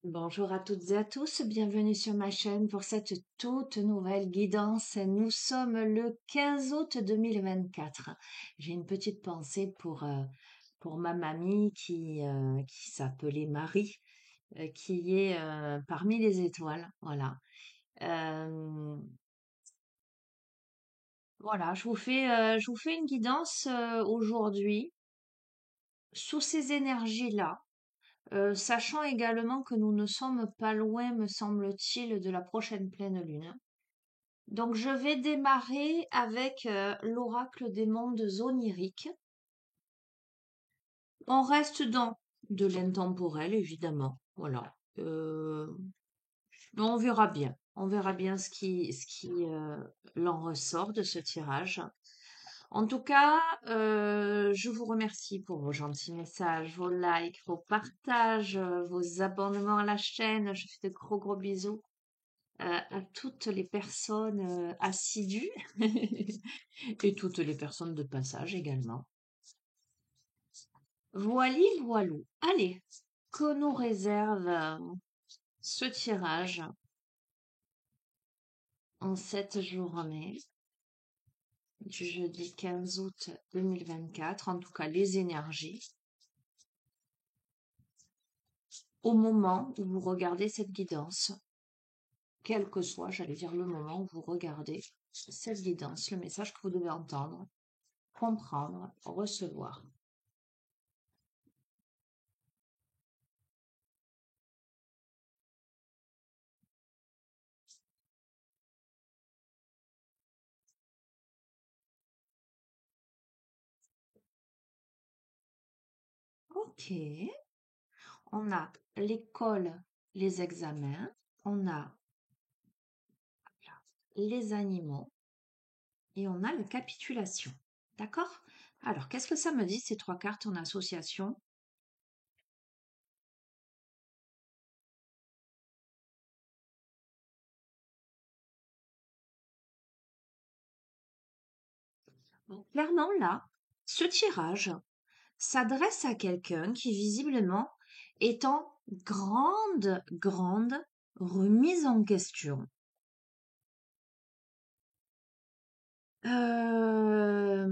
Bonjour à toutes et à tous, bienvenue sur ma chaîne pour cette toute nouvelle guidance. Nous sommes le 15 août 2024. J'ai une petite pensée pour ma mamie qui s'appelait Marie, qui est parmi les étoiles. Voilà. Euh, voilà, je vous fais une guidance aujourd'hui sous ces énergies-là. Sachant également que nous ne sommes pas loin, me semble-t-il, de la prochaine pleine lune. Donc je vais démarrer avec l'oracle des mondes oniriques. On reste dans de l'intemporel, évidemment. Voilà. Mais on verra bien. On verra bien ce qui l'en ressort de ce tirage. En tout cas, je vous remercie pour vos gentils messages, vos likes, vos partages, vos abonnements à la chaîne. Je fais de gros gros bisous à toutes les personnes assidues et toutes les personnes de passage également. Voili voilou. Allez, que nous réserve ce tirage en cette journée du jeudi 15 août 2024, en tout cas les énergies, au moment où vous regardez cette guidance, quel que soit, j'allais dire le moment où vous regardez cette guidance, le message que vous devez entendre, comprendre, recevoir. Ok, on a l'école, les examens, on a les animaux et on a la capitulation. D'accord? Alors, qu'est-ce que ça me dit ces trois cartes en association? Bon, clairement, là, ce tirage s'adresse à quelqu'un qui visiblement est en grande remise en question. Dans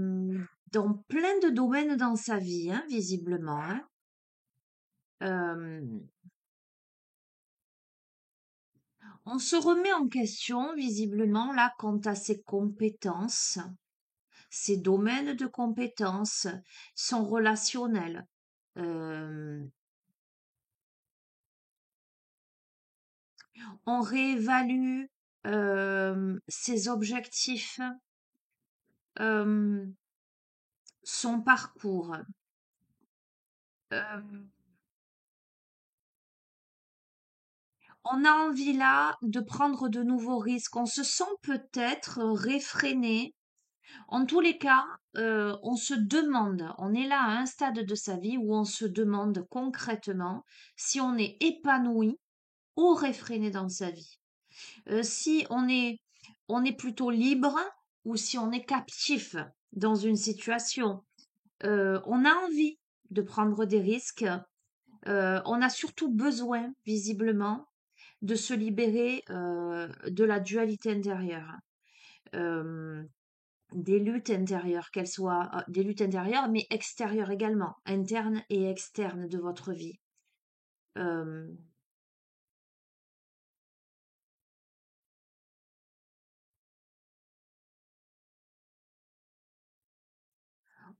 plein de domaines dans sa vie, hein, visiblement. Hein. Euh, on se remet en question, visiblement, là, quant à ses compétences, ses domaines de compétences, son relationnel. Euh, on réévalue ses objectifs, euh, son parcours. Euh, on a envie là de prendre de nouveaux risques. On se sent peut-être réfréné. En tous les cas, on se demande, on est là à un stade de sa vie où on se demande concrètement si on est épanoui ou réfréné dans sa vie. Si on est plutôt libre ou si on est captif dans une situation. On a envie de prendre des risques. On a surtout besoin, visiblement, de se libérer de la dualité intérieure. Euh, des luttes intérieures, qu'elles soient des luttes intérieures, mais extérieures également, internes et externes de votre vie. Euh,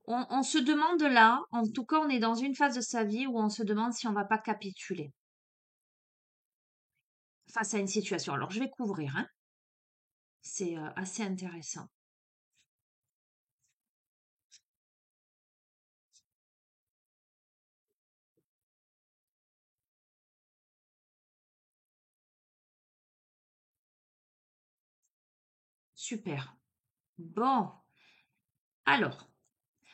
on se demande là, en tout cas, on est dans une phase de sa vie où on se demande si on va pas capituler face à une situation. Alors, je vais couvrir, hein. C'est assez intéressant. Super. Bon, alors,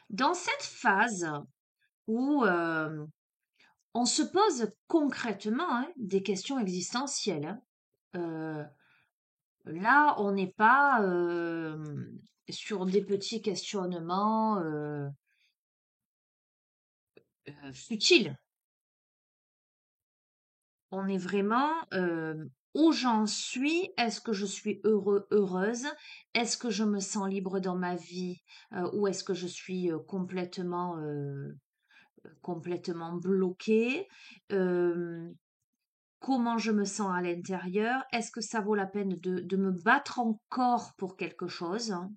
dans cette phase où on se pose concrètement hein, des questions existentielles, hein, là, on n'est pas sur des petits questionnements futiles. On est vraiment où j'en suis, est-ce que je suis heureux, heureuse, est-ce que je me sens libre dans ma vie, ou est-ce que je suis complètement bloquée, euh, comment je me sens à l'intérieur, est-ce que ça vaut la peine de me battre encore pour quelque chose, hein,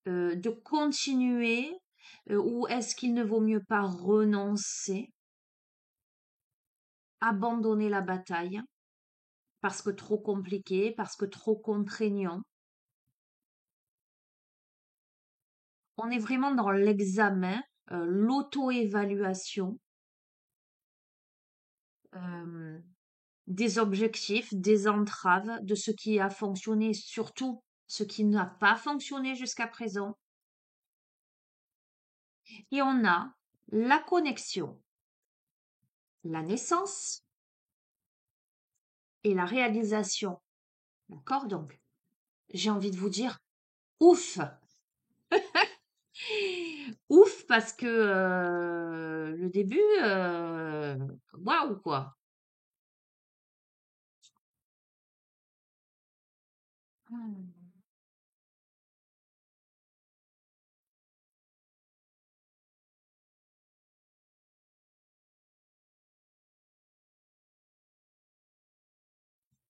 de continuer, ou est-ce qu'il ne vaut mieux pas renoncer, abandonner la bataille parce que trop compliqué, parce que trop contraignant. On est vraiment dans l'examen, l'auto-évaluation, euh, des objectifs, des entraves, de ce qui a fonctionné, surtout ce qui n'a pas fonctionné jusqu'à présent. Et on a la connexion, la naissance et la réalisation. D'accord? Donc, j'ai envie de vous dire, ouf! Ouf, parce que le début, waouh, quoi. Hmm.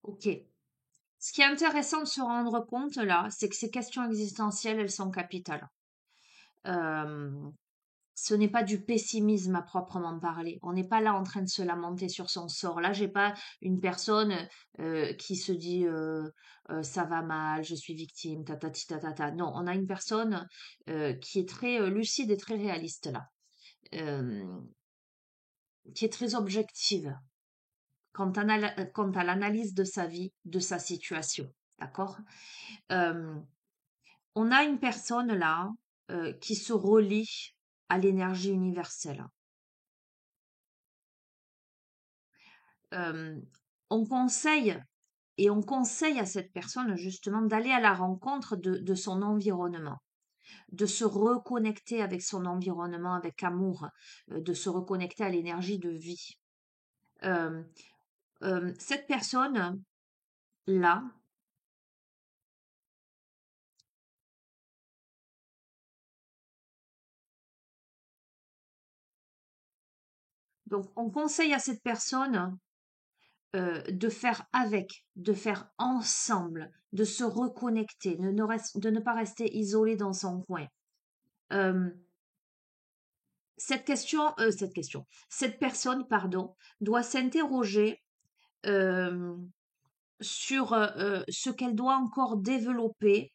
Ok. Ce qui est intéressant de se rendre compte là, c'est que ces questions existentielles, elles sont capitales. Euh, Ce n'est pas du pessimisme à proprement parler. On n'est pas là en train de se lamenter sur son sort. Là, j'ai pas une personne qui se dit ça va mal, je suis victime, tatati tatata. Non, on a une personne qui est très lucide et très réaliste là, euh, qui est très objective quant à l'analyse de sa vie, de sa situation. D'accord? Euh, on a une personne là qui se relie à l'énergie universelle. euh, on conseille on conseille à cette personne justement d'aller à la rencontre de son environnement, de se reconnecter avec son environnement avec amour, de se reconnecter à l'énergie de vie. Euh, cette personne-là, donc on conseille à cette personne de faire avec, de faire ensemble, de se reconnecter, de ne pas rester isolé dans son coin. Euh, cette personne, pardon, doit s'interroger euh, sur ce qu'elle doit encore développer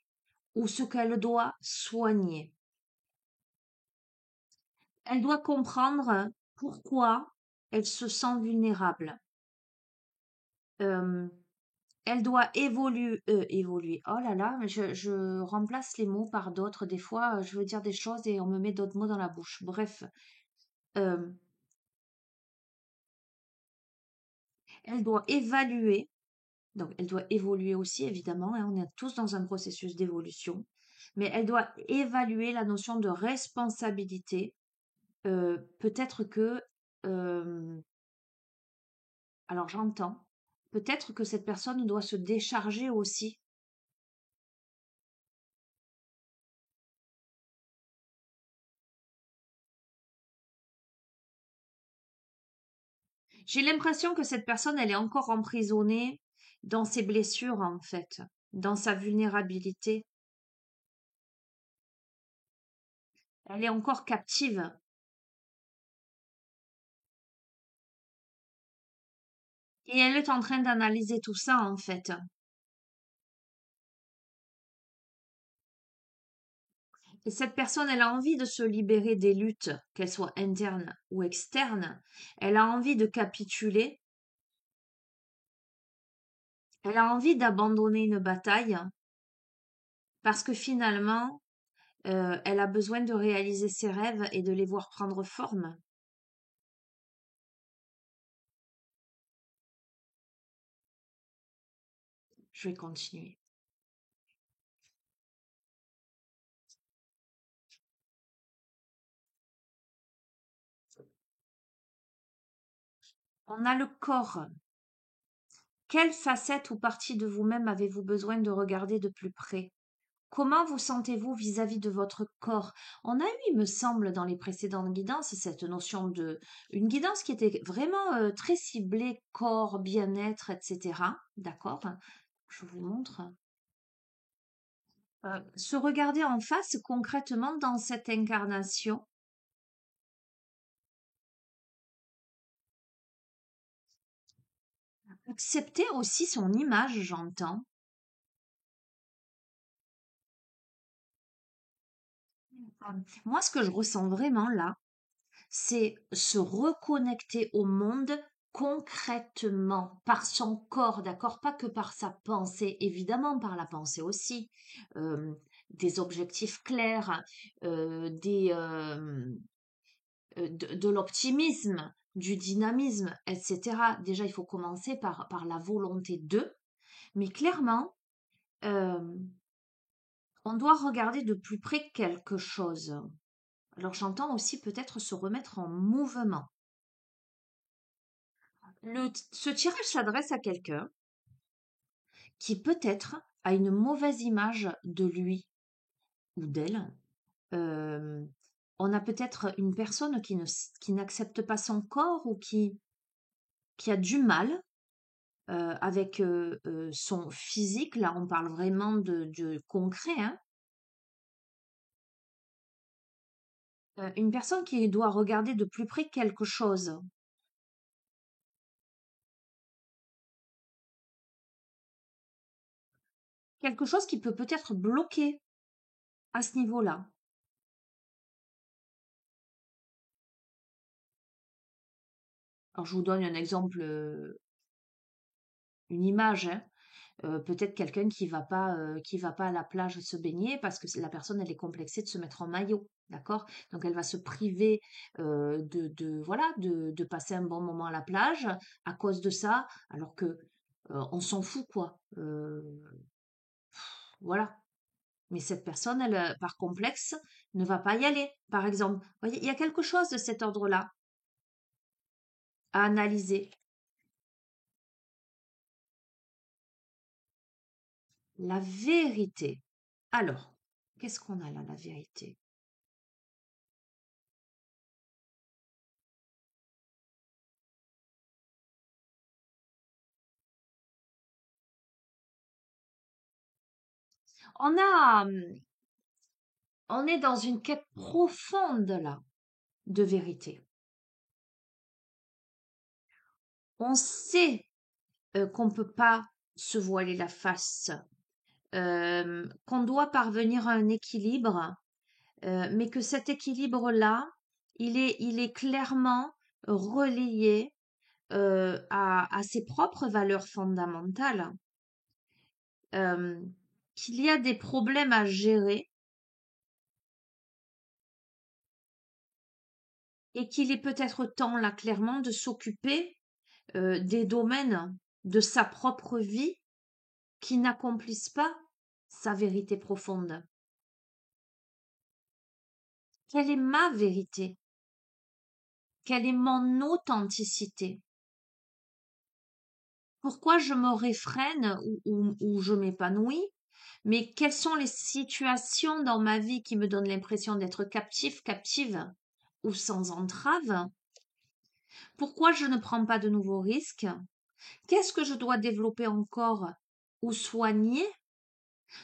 ou ce qu'elle doit soigner. Elle doit comprendre pourquoi elle se sent vulnérable. Euh, Elle doit évoluer. Oh là là, mais je remplace les mots par d'autres. Des fois, je veux dire des choses et on me met d'autres mots dans la bouche. Bref, euh, elle doit évaluer. Donc, elle doit évoluer aussi, évidemment, hein, on est tous dans un processus d'évolution, mais elle doit évaluer la notion de responsabilité. Peut-être que, euh, alors j'entends, peut-être que cette personne doit se décharger aussi. J'ai l'impression que cette personne, elle est encore emprisonnée dans ses blessures, en fait, dans sa vulnérabilité. Elle est encore captive. Et elle est en train d'analyser tout ça, en fait. Et cette personne, elle a envie de se libérer des luttes, qu'elles soient internes ou externes. Elle a envie de capituler. Elle a envie d'abandonner une bataille parce que finalement, elle a besoin de réaliser ses rêves et de les voir prendre forme. Je vais continuer. On a le corps. Quelle facette ou partie de vous-même avez-vous besoin de regarder de plus près? Comment vous sentez-vous vis-à-vis de votre corps? On a eu, il me semble, dans les précédentes guidances, cette notion de une guidance qui était vraiment très ciblée corps, bien-être, etc. D'accord? Je vous montre. Se regarder en face concrètement dans cette incarnation. Accepter aussi son image, j'entends. Moi, ce que je ressens vraiment là, c'est se reconnecter au monde concrètement, par son corps, d'accord? Pas que par sa pensée, évidemment par la pensée aussi. Euh, des objectifs clairs, de l'optimisme, du dynamisme, etc. Déjà, il faut commencer par la volonté d'eux, mais clairement, euh, on doit regarder de plus près quelque chose. Alors j'entends aussi peut-être se remettre en mouvement. Ce tirage s'adresse à quelqu'un qui peut-être a une mauvaise image de lui ou d'elle. Euh, on a peut-être une personne qui n'accepte pas son corps ou qui a du mal avec son physique. Là, on parle vraiment de concret, hein. Une personne qui doit regarder de plus près quelque chose qui peut peut-être bloquer à ce niveau-là. Alors, je vous donne un exemple, une image, hein. Peut-être quelqu'un qui va pas à la plage se baigner parce que la personne, elle est complexée de se mettre en maillot, d'accord? Donc elle va se priver, voilà, de passer un bon moment à la plage à cause de ça, alors que, on s'en fout quoi, voilà. Mais cette personne, elle, par complexe, ne va pas y aller, par exemple. Vous voyez, il y a quelque chose de cet ordre-là à analyser. La vérité. Alors, qu'est-ce qu'on a là, la vérité? On a, on est dans une quête profonde là de vérité. On sait qu'on ne peut pas se voiler la face, qu'on doit parvenir à un équilibre, mais que cet équilibre-là, il est clairement relié à ses propres valeurs fondamentales, euh, qu'il y a des problèmes à gérer et qu'il est peut-être temps là clairement de s'occuper des domaines de sa propre vie qui n'accomplissent pas sa vérité profonde. Quelle est ma vérité? Quelle est mon authenticité? Pourquoi je me réfrène ou je m'épanouis? Mais quelles sont les situations dans ma vie qui me donnent l'impression d'être captif, captive ou sans entrave? Pourquoi je ne prends pas de nouveaux risques? Qu'est-ce que je dois développer encore ou soigner?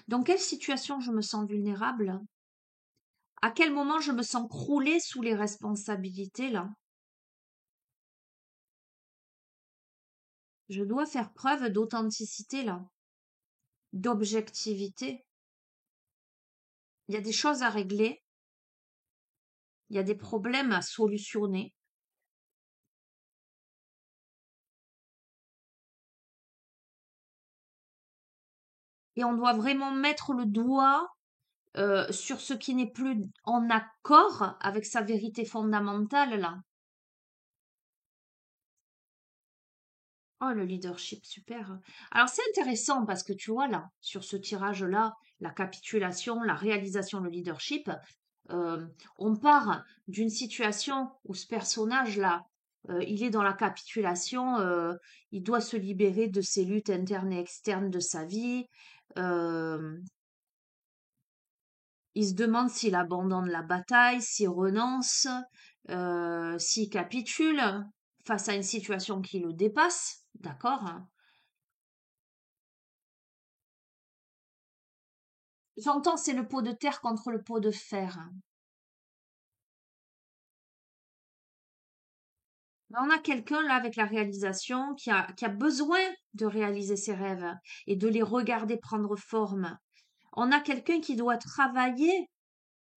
Dans quelle situation je me sens vulnérable? À quel moment je me sens crouler sous les responsabilités là? Je dois faire preuve d'authenticité là, d'objectivité. Il y a des choses à régler, il y a des problèmes à solutionner et on doit vraiment mettre le doigt sur ce qui n'est plus en accord avec sa vérité fondamentale là. Oh, le leadership, super. Alors, c'est intéressant parce que tu vois, là, sur ce tirage-là, la capitulation, la réalisation, le leadership, on part d'une situation où ce personnage-là, il est dans la capitulation, il doit se libérer de ses luttes internes et externes de sa vie. euh, il se demande s'il abandonne la bataille, s'il renonce, s'il capitule face à une situation qui le dépasse, d'accord? J'entends, c'est le pot de terre contre le pot de fer. On a quelqu'un là avec la réalisation qui a besoin de réaliser ses rêves et de les regarder prendre forme. On a quelqu'un qui doit travailler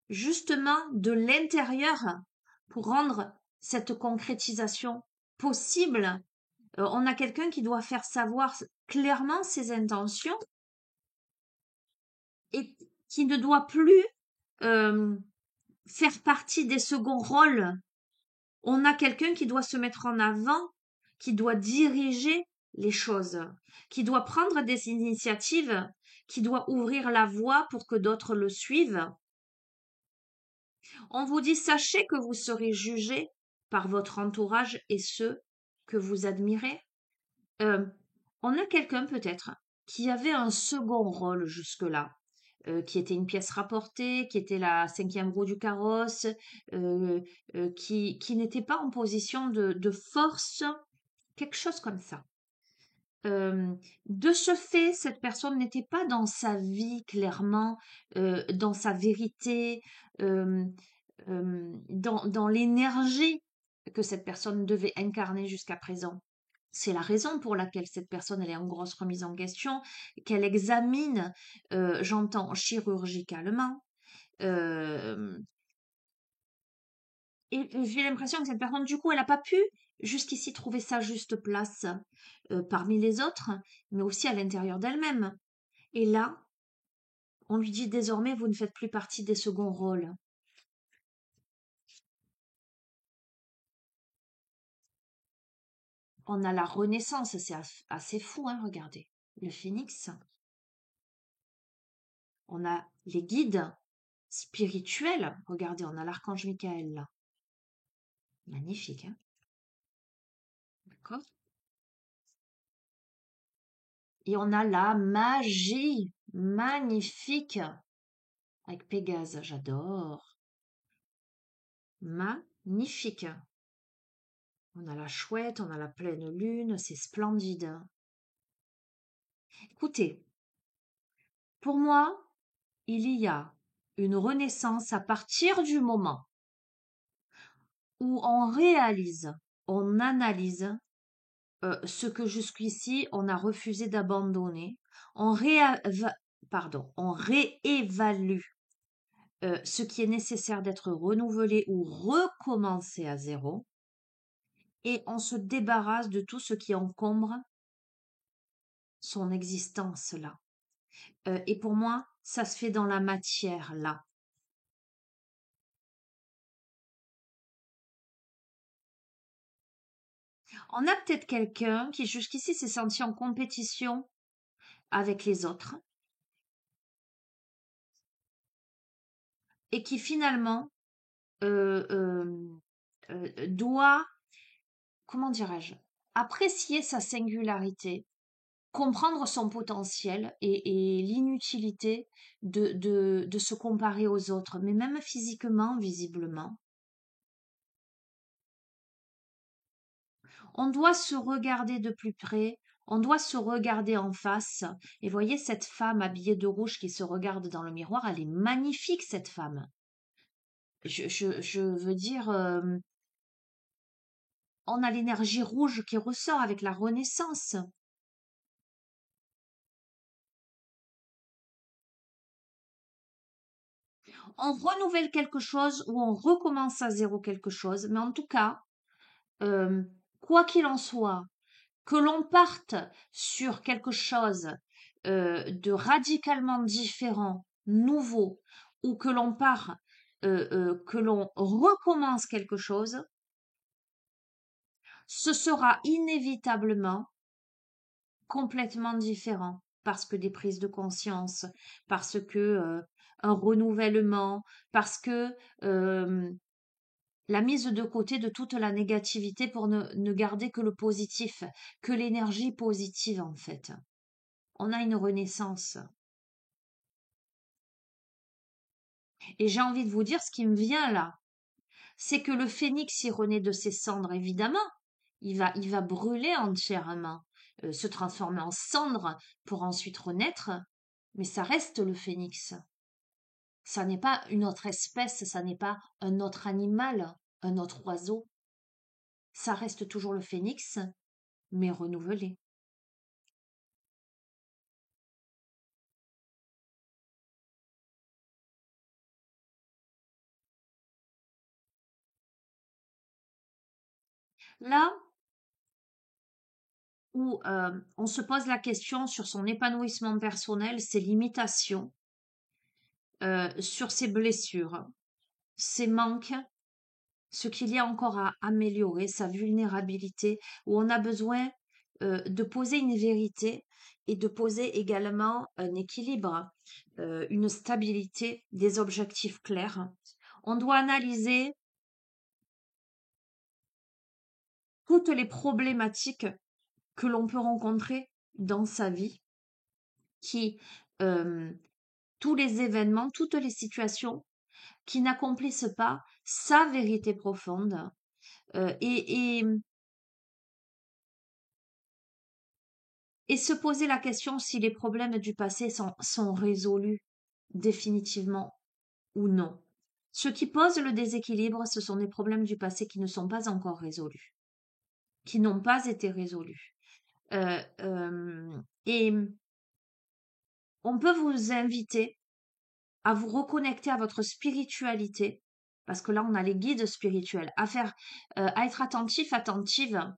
justement de l'intérieur pour rendre cette concrétisation possible. On a quelqu'un qui doit faire savoir clairement ses intentions et qui ne doit plus euh, faire partie des seconds rôles. On a quelqu'un qui doit se mettre en avant, qui doit diriger les choses, qui doit prendre des initiatives, qui doit ouvrir la voie pour que d'autres le suivent. On vous dit, sachez que vous serez jugé par votre entourage et ceux que vous admirez. Euh, on a quelqu'un peut-être qui avait un second rôle jusque-là, qui était une pièce rapportée, qui était la cinquième roue du carrosse, euh, qui n'était pas en position de force, quelque chose comme ça. De ce fait, cette personne n'était pas dans sa vie clairement, dans sa vérité, euh, dans l'énergie que cette personne devait incarner jusqu'à présent. C'est la raison pour laquelle cette personne elle est en grosse remise en question, qu'elle examine, j'entends chirurgicalement. euh, et j'ai l'impression que cette personne, du coup, elle n'a pas pu jusqu'ici trouver sa juste place parmi les autres, mais aussi à l'intérieur d'elle-même. Et là, on lui dit désormais, vous ne faites plus partie des seconds rôles. On a la renaissance, c'est assez fou, hein, regardez. Le phénix, on a les guides spirituels. Regardez, on a l'archange Michael là. Magnifique, hein? D'accord? Et on a la magie. Magnifique. Avec Pégase, j'adore. Magnifique. On a la chouette, on a la pleine lune, c'est splendide. Écoutez, pour moi, il y a une renaissance à partir du moment où on réalise, on analyse ce que jusqu'ici on a refusé d'abandonner, on, on réévalue ce qui est nécessaire d'être renouvelé ou recommencé à zéro, et on se débarrasse de tout ce qui encombre son existence là. Et pour moi, ça se fait dans la matière là. On a peut-être quelqu'un qui jusqu'ici s'est senti en compétition avec les autres et qui finalement euh, euh, doit, comment dirais-je, apprécier sa singularité, comprendre son potentiel et l'inutilité de se comparer aux autres, mais même physiquement, visiblement. On doit se regarder de plus près, on doit se regarder en face. Et voyez cette femme habillée de rouge qui se regarde dans le miroir, elle est magnifique, cette femme. Je veux dire, on a l'énergie rouge qui ressort avec la renaissance. On renouvelle quelque chose ou on recommence à zéro quelque chose, mais en tout cas, euh, quoi qu'il en soit, que l'on parte sur quelque chose de radicalement différent, nouveau, ou que l'on part, que l'on recommence quelque chose, ce sera inévitablement complètement différent parce que des prises de conscience, parce que un renouvellement, parce que la mise de côté de toute la négativité pour ne garder que le positif, que l'énergie positive en fait. On a une renaissance. Et j'ai envie de vous dire ce qui me vient là, c'est que le phénix, il renaît de ses cendres, évidemment. Il va brûler entièrement, se transformer en cendre pour ensuite renaître, mais ça reste le phénix. Ça n'est pas une autre espèce, ça n'est pas un autre animal, un autre oiseau. Ça reste toujours le phénix, mais renouvelé. Là où on se pose la question sur son épanouissement personnel, ses limitations, sur ses blessures, ses manques, ce qu'il y a encore à améliorer, sa vulnérabilité, où on a besoin de poser une vérité et de poser également un équilibre, une stabilité, des objectifs clairs. On doit analyser toutes les problématiques que l'on peut rencontrer dans sa vie, qui, euh, tous les événements, toutes les situations qui n'accomplissent pas sa vérité profonde, et se poser la question si les problèmes du passé sont résolus définitivement ou non. Ce qui pose le déséquilibre, ce sont les problèmes du passé qui ne sont pas encore résolus, qui n'ont pas été résolus. Et on peut vous inviter à vous reconnecter à votre spiritualité, parce que là, on a les guides spirituels, à être attentif, attentive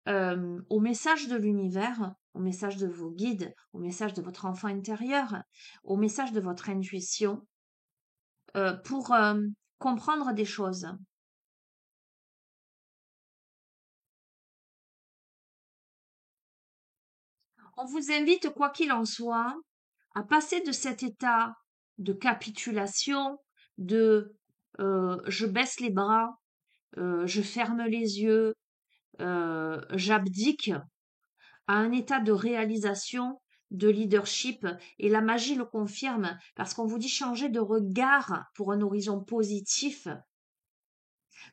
au message de l'univers, au message de vos guides, au message de votre enfant intérieur, au message de votre intuition, pour comprendre des choses. On vous invite, quoi qu'il en soit, à passer de cet état de capitulation, de je baisse les bras, je ferme les yeux, j'abdique, à un état de réalisation, de leadership, et la magie le confirme, parce qu'on vous dit changer de regard pour un horizon positif.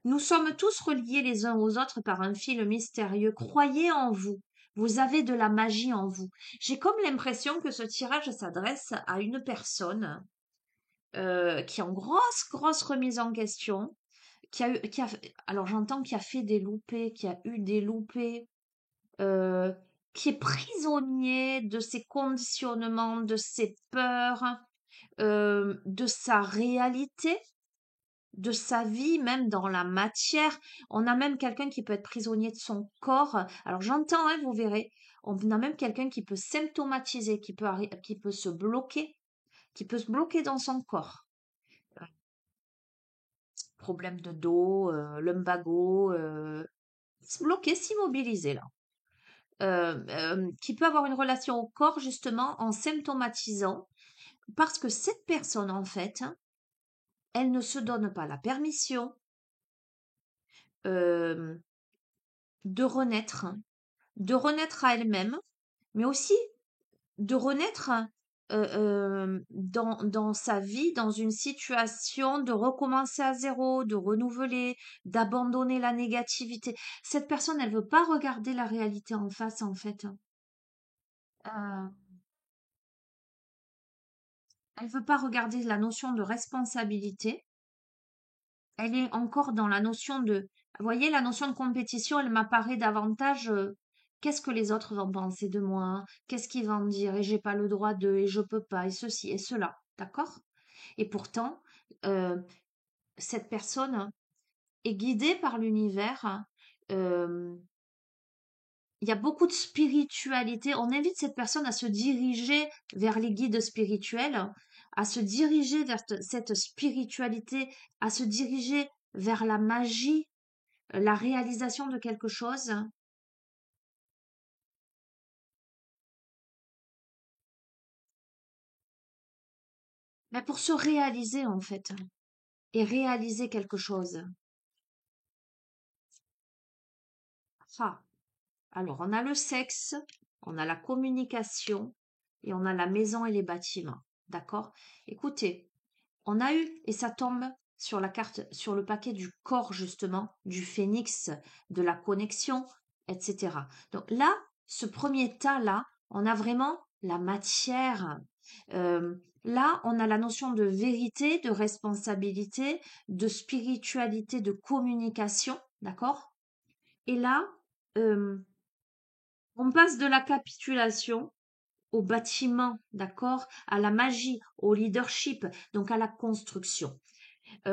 Nous sommes tous reliés les uns aux autres par un fil mystérieux. Croyez en vous. Vous avez de la magie en vous. J'ai comme l'impression que ce tirage s'adresse à une personne qui est en grosse remise en question, alors j'entends qu'il a fait des loupés, qui a eu des loupés, euh, qui est prisonnier de ses conditionnements, de ses peurs, de sa réalité, de sa vie, même dans la matière. On a même quelqu'un qui peut être prisonnier de son corps. Alors j'entends, hein, vous verrez, on a même quelqu'un qui peut symptomatiser, qui peut se bloquer dans son corps. Problème de dos, lumbago, se bloquer, s'immobiliser là. Qui peut avoir une relation au corps justement en symptomatisant, parce que cette personne en fait, elle ne se donne pas la permission euh, de renaître à elle-même, mais aussi de renaître dans sa vie, dans une situation, de recommencer à zéro, de renouveler, d'abandonner la négativité. Cette personne, elle veut pas regarder la réalité en face, en fait. Euh, elle veut pas regarder la notion de responsabilité. Elle est encore dans la notion de, vous voyez, la notion de compétition, elle m'apparaît davantage, qu'est-ce que les autres vont penser de moi? Qu'est-ce qu'ils vont dire? Et j'ai pas le droit de, et je peux pas, et ceci et cela. D'accord? Et pourtant, euh, cette personne est guidée par l'univers. euh, il y a beaucoup de spiritualité. On invite cette personne à se diriger vers les guides spirituels, à se diriger vers cette spiritualité, à se diriger vers la magie, la réalisation de quelque chose, mais pour se réaliser en fait, et réaliser quelque chose. Ah, alors on a le sexe, on a la communication et on a la maison et les bâtiments. D'accord? Écoutez, on a eu, et ça tombe sur la carte, sur le paquet du corps justement, du phénix, de la connexion, etc. Donc là, ce premier tas-là, on a vraiment la matière. Là, on a la notion de vérité, de responsabilité, de spiritualité, de communication, d'accord? Et là, euh, on passe de la capitulation au bâtiment, d'accord? À la magie, au leadership, donc à la construction.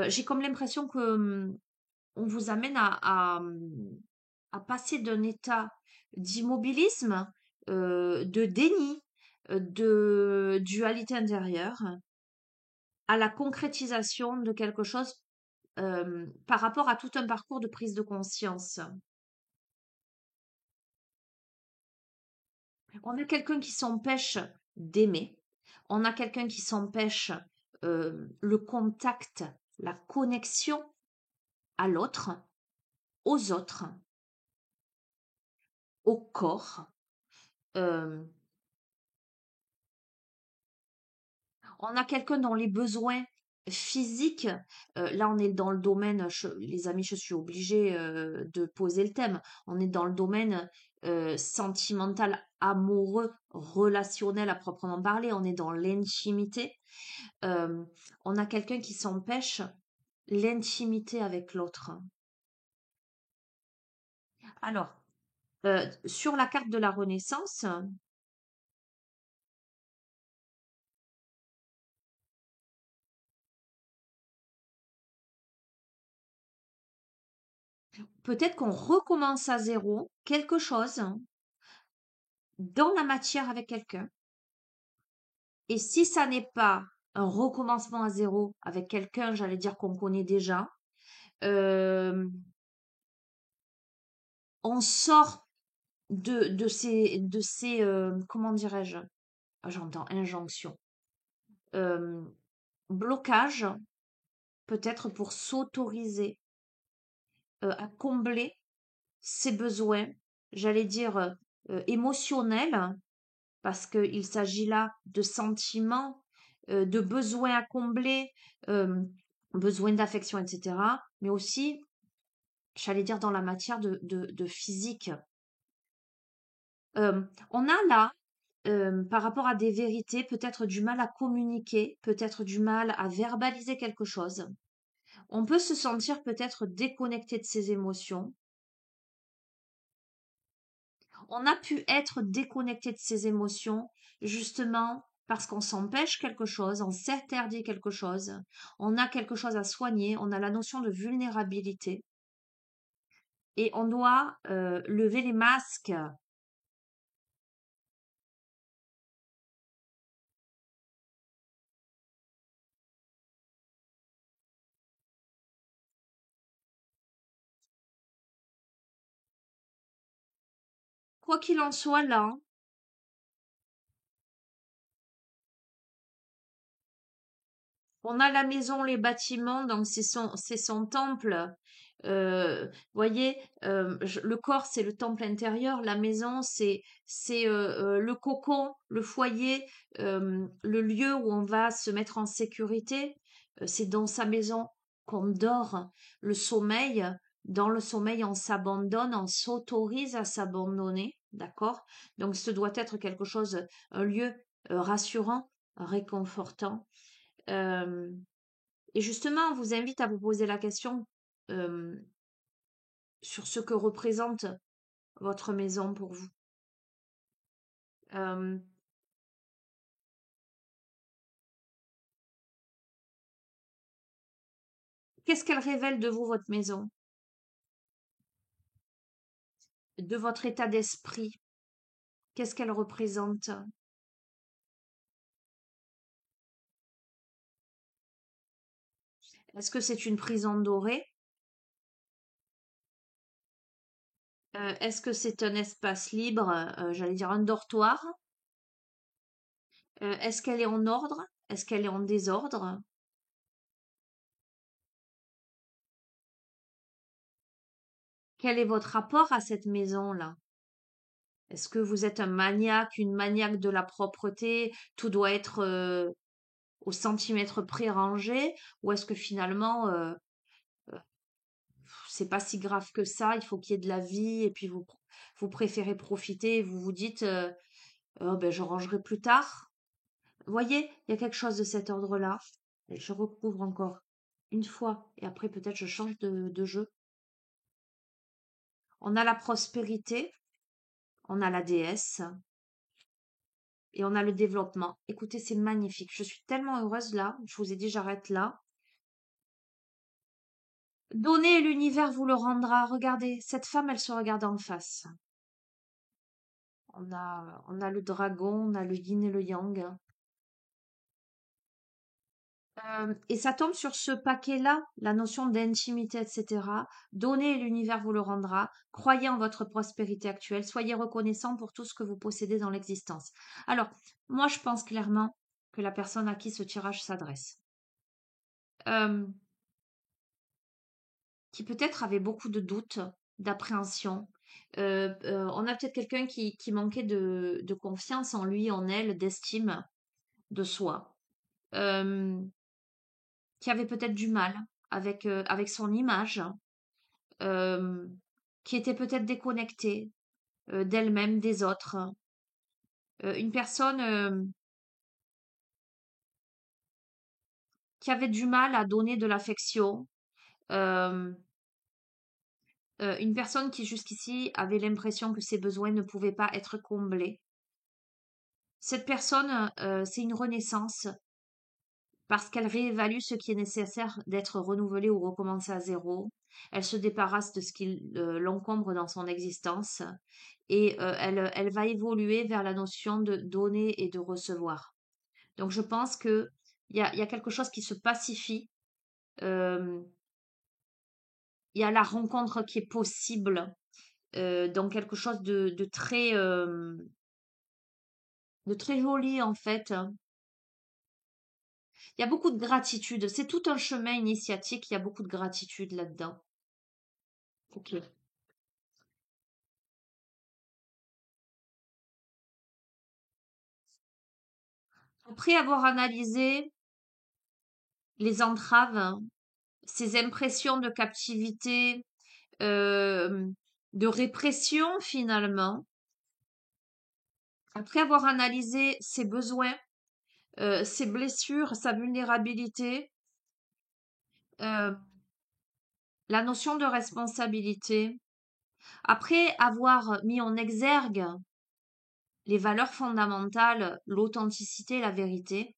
J'ai comme l'impression que on vous amène à passer d'un état d'immobilisme, de déni, de dualité intérieure, à la concrétisation de quelque chose par rapport à tout un parcours de prise de conscience. On a quelqu'un qui s'empêche d'aimer, on a quelqu'un qui s'empêche le contact, la connexion à l'autre, aux autres, au corps. Euh, on a quelqu'un dont les besoins physiques, là on est dans le domaine, les amis, je suis obligée de poser le thème, on est dans le domaine sentimental, amoureux, relationnel à proprement parler, on est dans l'intimité. Euh, on a quelqu'un qui s'empêche l'intimité avec l'autre. Alors, sur la carte de la Renaissance, peut-être qu'on recommence à zéro quelque chose dans la matière avec quelqu'un. Et si ça n'est pas un recommencement à zéro avec quelqu'un, j'allais dire qu'on connaît déjà, euh, on sort de ces comment dirais-je, ah, j'entends injonction, euh, blocage, peut-être pour s'autoriser à combler ses besoins, j'allais dire émotionnels, parce qu'il s'agit là de sentiments, de besoins à combler, euh, besoins d'affection, etc. Mais aussi, j'allais dire dans la matière de physique. On a là, par rapport à des vérités, peut-être du mal à communiquer, peut-être du mal à verbaliser quelque chose. On peut se sentir peut-être déconnecté de ses émotions. On a pu être déconnecté de ses émotions justement parce qu'on s'empêche quelque chose, on s'interdit quelque chose, on a quelque chose à soigner, on a la notion de vulnérabilité et on doit lever les masques. Quoi qu'il en soit là, on a la maison, les bâtiments, donc c'est son temple. Voyez, le corps, c'est le temple intérieur. La maison, c'est le cocon, le foyer, le lieu où on va se mettre en sécurité. C'est dans sa maison qu'on dort. Le sommeil, dans le sommeil, on s'abandonne, on s'autorise à s'abandonner. D'accord? Donc, ce doit être quelque chose, un lieu rassurant, réconfortant. Euh, et justement, on vous invite à vous poser la question euh, sur ce que représente votre maison pour vous. Euh, Qu'est-ce qu'elle révèle de vous, votre maison? De votre état d'esprit? Qu'est-ce qu'elle représente? Est-ce que c'est une prison dorée? Est-ce que c'est un espace libre, j'allais dire un dortoir? Est-ce qu'elle est en ordre? Est-ce qu'elle est en désordre? Quel est votre rapport à cette maison-là? Est-ce que vous êtes un maniaque, une maniaque de la propreté? Tout doit être au centimètre près rangé? Ou est-ce que finalement, c'est pas si grave que ça, il faut qu'il y ait de la vie et puis vous préférez profiter et vous vous dites oh, ben, je rangerai plus tard. Vous voyez, il y a quelque chose de cet ordre-là. Et je recouvre encore une fois et après peut-être je change de jeu. On a la prospérité, on a la déesse et on a le développement. Écoutez, c'est magnifique. Je suis tellement heureuse là. Je vous ai dit, j'arrête là. Donnez et l'univers vous le rendra. Regardez, cette femme, elle se regarde en face. On a le dragon, on a le yin et le yang. Et ça tombe sur ce paquet-là, la notion d'intimité, etc. Donnez et l'univers vous le rendra. Croyez en votre prospérité actuelle. Soyez reconnaissant pour tout ce que vous possédez dans l'existence. Alors, moi, je pense clairement que la personne à qui ce tirage s'adresse, euh, qui peut-être avait beaucoup de doutes, d'appréhension. On a peut-être quelqu'un qui manquait de confiance en lui, en elle, d'estime de soi, euh, qui avait peut-être du mal avec son image, euh, qui était peut-être déconnectée d'elle-même, des autres. Une personne qui avait du mal à donner de l'affection. euh, une personne qui jusqu'ici avait l'impression que ses besoins ne pouvaient pas être comblés. Cette personne, c'est une renaissance parce qu'elle réévalue ce qui est nécessaire d'être renouvelé ou recommencé à zéro. Elle se débarrasse de ce qui l'encombre dans son existence et elle va évoluer vers la notion de donner et de recevoir. Donc je pense que il y a quelque chose qui se pacifie. euh, Il y a la rencontre qui est possible dans quelque chose de très joli en fait. Il y a beaucoup de gratitude. C'est tout un chemin initiatique. Il y a beaucoup de gratitude là-dedans. Ok. Après avoir analysé les entraves, hein, ces impressions de captivité, euh, de répression finalement, après avoir analysé ses besoins, ses blessures, sa vulnérabilité, euh, la notion de responsabilité, après avoir mis en exergue les valeurs fondamentales, l'authenticité, la vérité,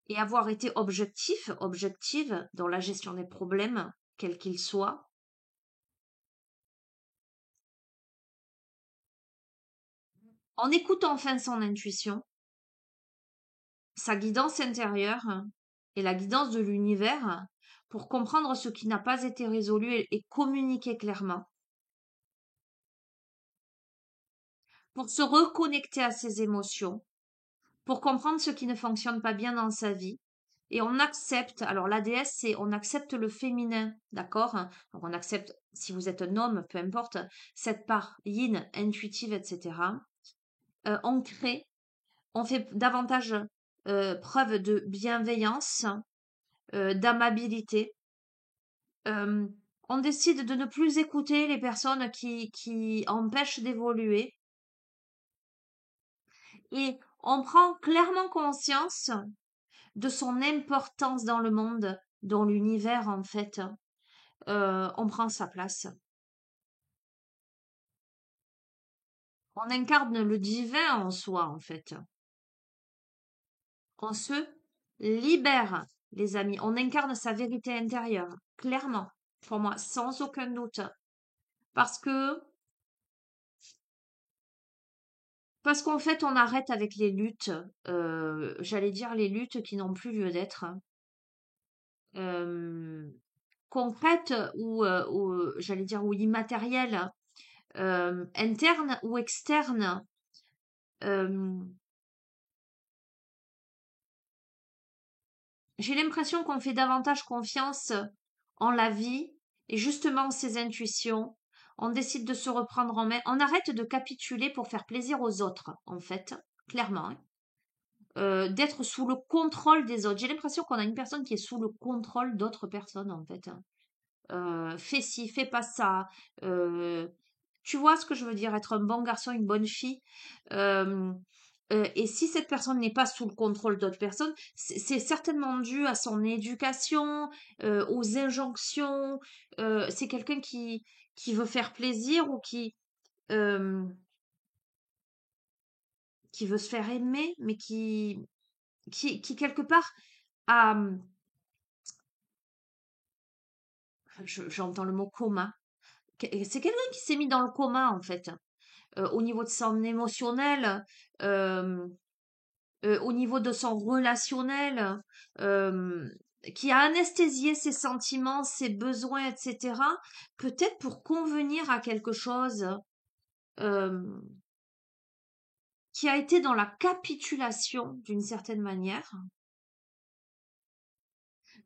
et avoir été objective dans la gestion des problèmes, quels qu'ils soient, en écoutant enfin son intuition, sa guidance intérieure et la guidance de l'univers pour comprendre ce qui n'a pas été résolu et communiquer clairement, pour se reconnecter à ses émotions, pour comprendre ce qui ne fonctionne pas bien dans sa vie. Et on accepte, alors la déesse, c'est on accepte le féminin, d'accord? Donc on accepte, si vous êtes un homme, peu importe, cette part yin, intuitive, etc. On crée, on fait davantage preuve de bienveillance, d'amabilité. Euh, on décide de ne plus écouter les personnes qui empêchent d'évoluer et on prend clairement conscience de son importance dans le monde, dans l'univers en fait. On prend sa place. On incarne le divin en soi en fait. On se libère, les amis. On incarne sa vérité intérieure, clairement, pour moi, sans aucun doute. Parce que, parce qu'en fait, on arrête avec les luttes, j'allais dire les luttes qui n'ont plus lieu d'être, euh, concrètes ou j'allais dire, ou immatérielles, internes ou externes. Euh, j'ai l'impression qu'on fait davantage confiance en la vie Et justement, ces intuitions, on décide de se reprendre en main. On arrête de capituler pour faire plaisir aux autres, en fait, clairement, hein. D'être sous le contrôle des autres. J'ai l'impression qu'on a une personne qui est sous le contrôle d'autres personnes, en fait, hein. Fais ci, fais pas ça. euh, Tu vois ce que je veux dire, être un bon garçon, une bonne fille. Euh, et si cette personne n'est pas sous le contrôle d'autres personnes, c'est certainement dû à son éducation, aux injonctions. C'est quelqu'un qui veut faire plaisir ou euh, qui veut se faire aimer, mais qui quelque part a, j'entends le mot coma. C'est quelqu'un qui s'est mis dans le coma en fait, au niveau de son émotionnel, euh, au niveau de son relationnel, euh, qui a anesthésié ses sentiments, ses besoins, etc. Peut-être pour convenir à quelque chose, euh, qui a été dans la capitulation d'une certaine manière,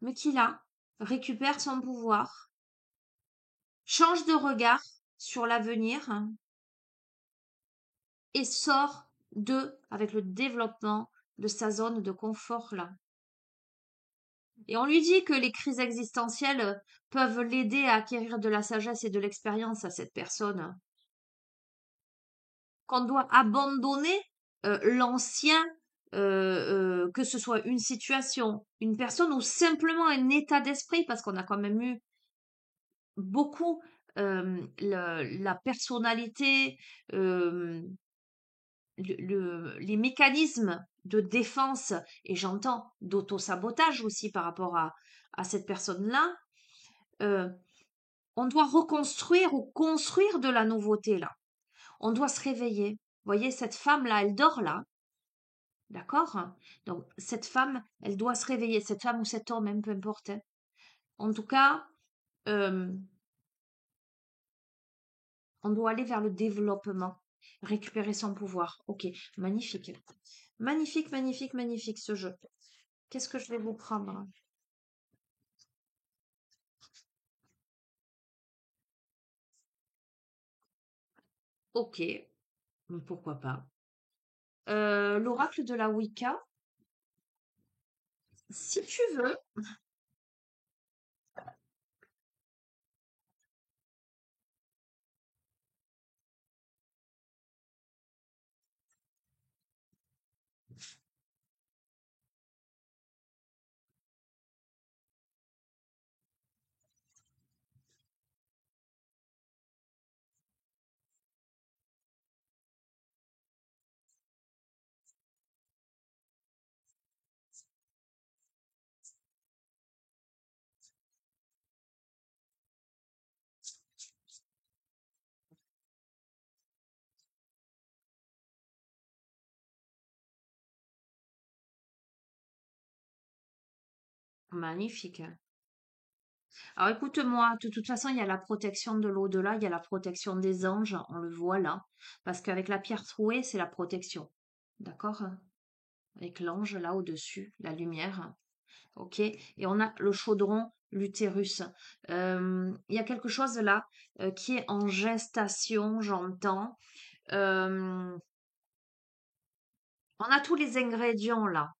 mais qui là récupère son pouvoir, change de regard sur l'avenir et sort avec le développement de sa zone de confort là. Et on lui dit que les crises existentielles peuvent l'aider à acquérir de la sagesse et de l'expérience à cette personne, qu'on doit abandonner l'ancien, que ce soit une situation, une personne ou simplement un état d'esprit, parce qu'on a quand même eu beaucoup la personnalité, euh, les mécanismes de défense, et j'entends d'auto-sabotage aussi par rapport à cette personne-là, euh, on doit reconstruire ou construire de la nouveauté là. On doit se réveiller. Vous voyez, cette femme-là, elle dort là, d'accord? Donc, cette femme, elle doit se réveiller, cette femme ou cet homme, même peu importe, hein. En tout cas, euh, on doit aller vers le développement, récupérer son pouvoir. Ok, magnifique. Magnifique, magnifique, magnifique ce jeu. Qu'est-ce que je vais vous prendre? Ok, pourquoi pas. L'oracle de la Wicca, si tu veux. Magnifique. Alors écoute-moi, de toute façon, il y a la protection de l'au-delà, il y a la protection des anges, on le voit là, parce qu'avec la pierre trouée, c'est la protection. D'accord? Avec l'ange là au-dessus, la lumière. Ok? Et on a le chaudron, l'utérus. Il y a quelque chose là qui est en gestation, j'entends. Euh, on a tous les ingrédients là.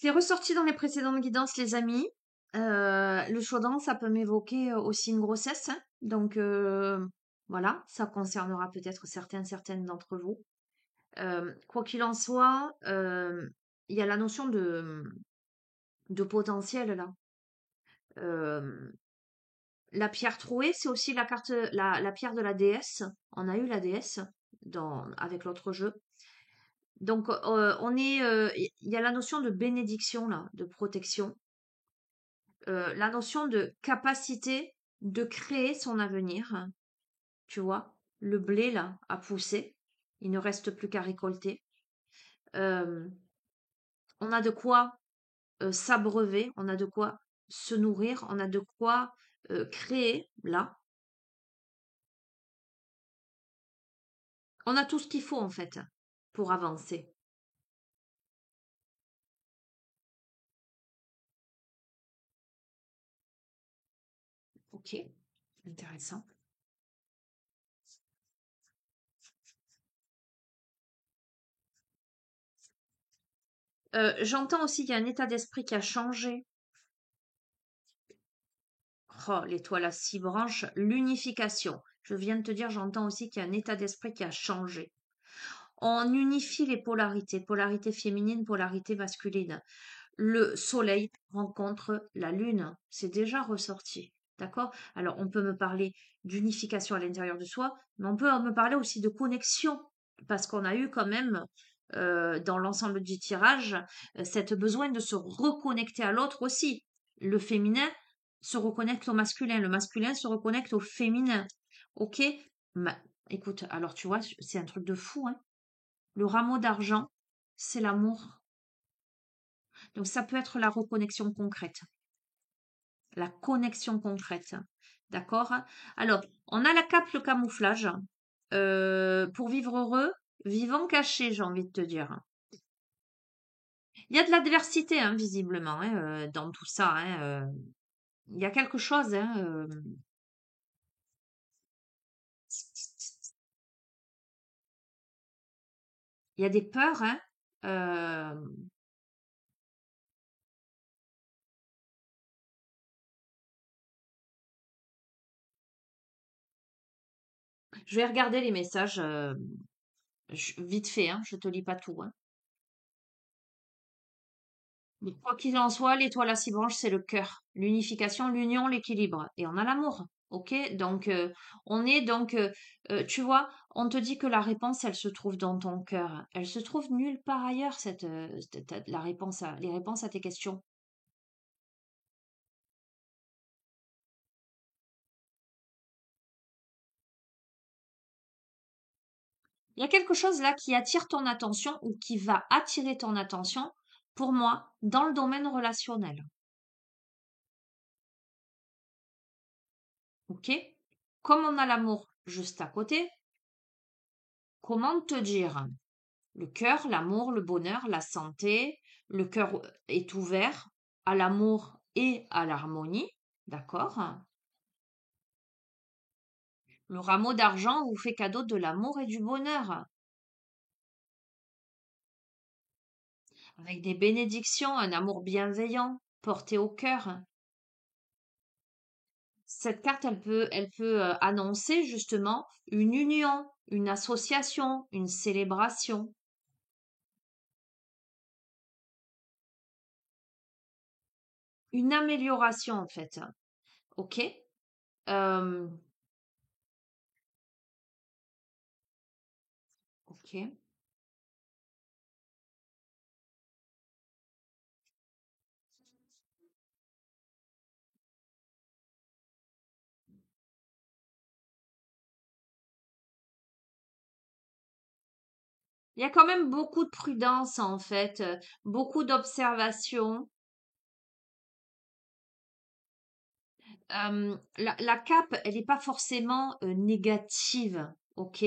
C'est ressorti dans les précédentes guidances, les amis. Le chaudron, ça peut m'évoquer aussi une grossesse, hein. Donc, voilà, ça concernera peut-être certaines d'entre vous. Quoi qu'il en soit, il y a la notion de potentiel là. Euh, la pierre trouée, c'est aussi la carte, la pierre de la déesse. On a eu la déesse avec l'autre jeu. Donc, il y a la notion de bénédiction là, de protection. La notion de capacité de créer son avenir, tu vois, le blé là a poussé, il ne reste plus qu'à récolter. Euh, on a de quoi s'abreuver, on a de quoi se nourrir, on a de quoi créer là. On a tout ce qu'il faut en fait pour avancer. Ok, intéressant. J'entends aussi qu'il y a un état d'esprit qui a changé. Oh, l'étoile à 6 branches, l'unification. Je viens de te dire, j'entends aussi qu'il y a un état d'esprit qui a changé. On unifie les polarités, polarité féminine, polarité masculine. Le soleil rencontre la lune, c'est déjà ressorti. D'accord? Alors, on peut me parler d'unification à l'intérieur de soi, mais on peut me parler aussi de connexion, parce qu'on a eu quand même, dans l'ensemble du tirage, cette besoin de se reconnecter à l'autre aussi. Le féminin se reconnecte au masculin, le masculin se reconnecte au féminin. Ok? Ma- Écoute, alors tu vois, c'est un truc de fou, hein. Le rameau d'argent, c'est l'amour. Donc ça peut être la reconnexion concrète, la connexion concrète. D'accord? Alors, on a la cape, le camouflage. Pour vivre heureux, vivant caché, j'ai envie de te dire. Il y a de l'adversité, hein, visiblement, hein, dans tout ça. Hein, il y a quelque chose. Hein, il y a des peurs. Hein, euh, je vais regarder les messages vite fait. Hein, je te lis pas tout. Hein. Mais quoi qu'il en soit, l'étoile à 6 branches, c'est le cœur, l'unification, l'union, l'équilibre. Et on a l'amour. Ok? Donc, tu vois, on te dit que la réponse, elle se trouve dans ton cœur. Elle se trouve nulle part ailleurs, la réponse les réponses à tes questions. Il y a quelque chose là qui attire ton attention ou qui va attirer ton attention, pour moi, dans le domaine relationnel. Ok? Comme on a l'amour juste à côté, comment te dire? Le cœur, l'amour, le bonheur, la santé. Le cœur est ouvert à l'amour et à l'harmonie. D'accord? Le rameau d'argent vous fait cadeau de l'amour et du bonheur. Avec des bénédictions, un amour bienveillant porté au cœur. Cette carte, elle peut annoncer justement une union, une association, une célébration, une amélioration en fait. Ok? Euh, ok. Il y a quand même beaucoup de prudence en fait, beaucoup d'observation. La cape, elle n'est pas forcément négative, ok?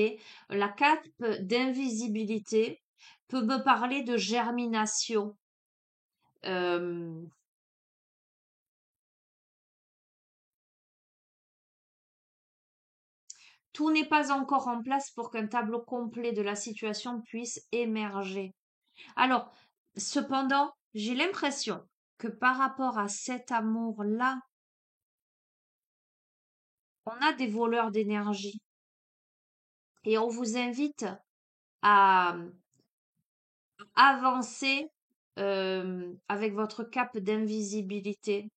La cape d'invisibilité peut me parler de germination. Euh, Tout n'est pas encore en place pour qu'un tableau complet de la situation puisse émerger. Alors, cependant, j'ai l'impression que par rapport à cet amour-là, on a des voleurs d'énergie et on vous invite à avancer avec votre cape d'invisibilité,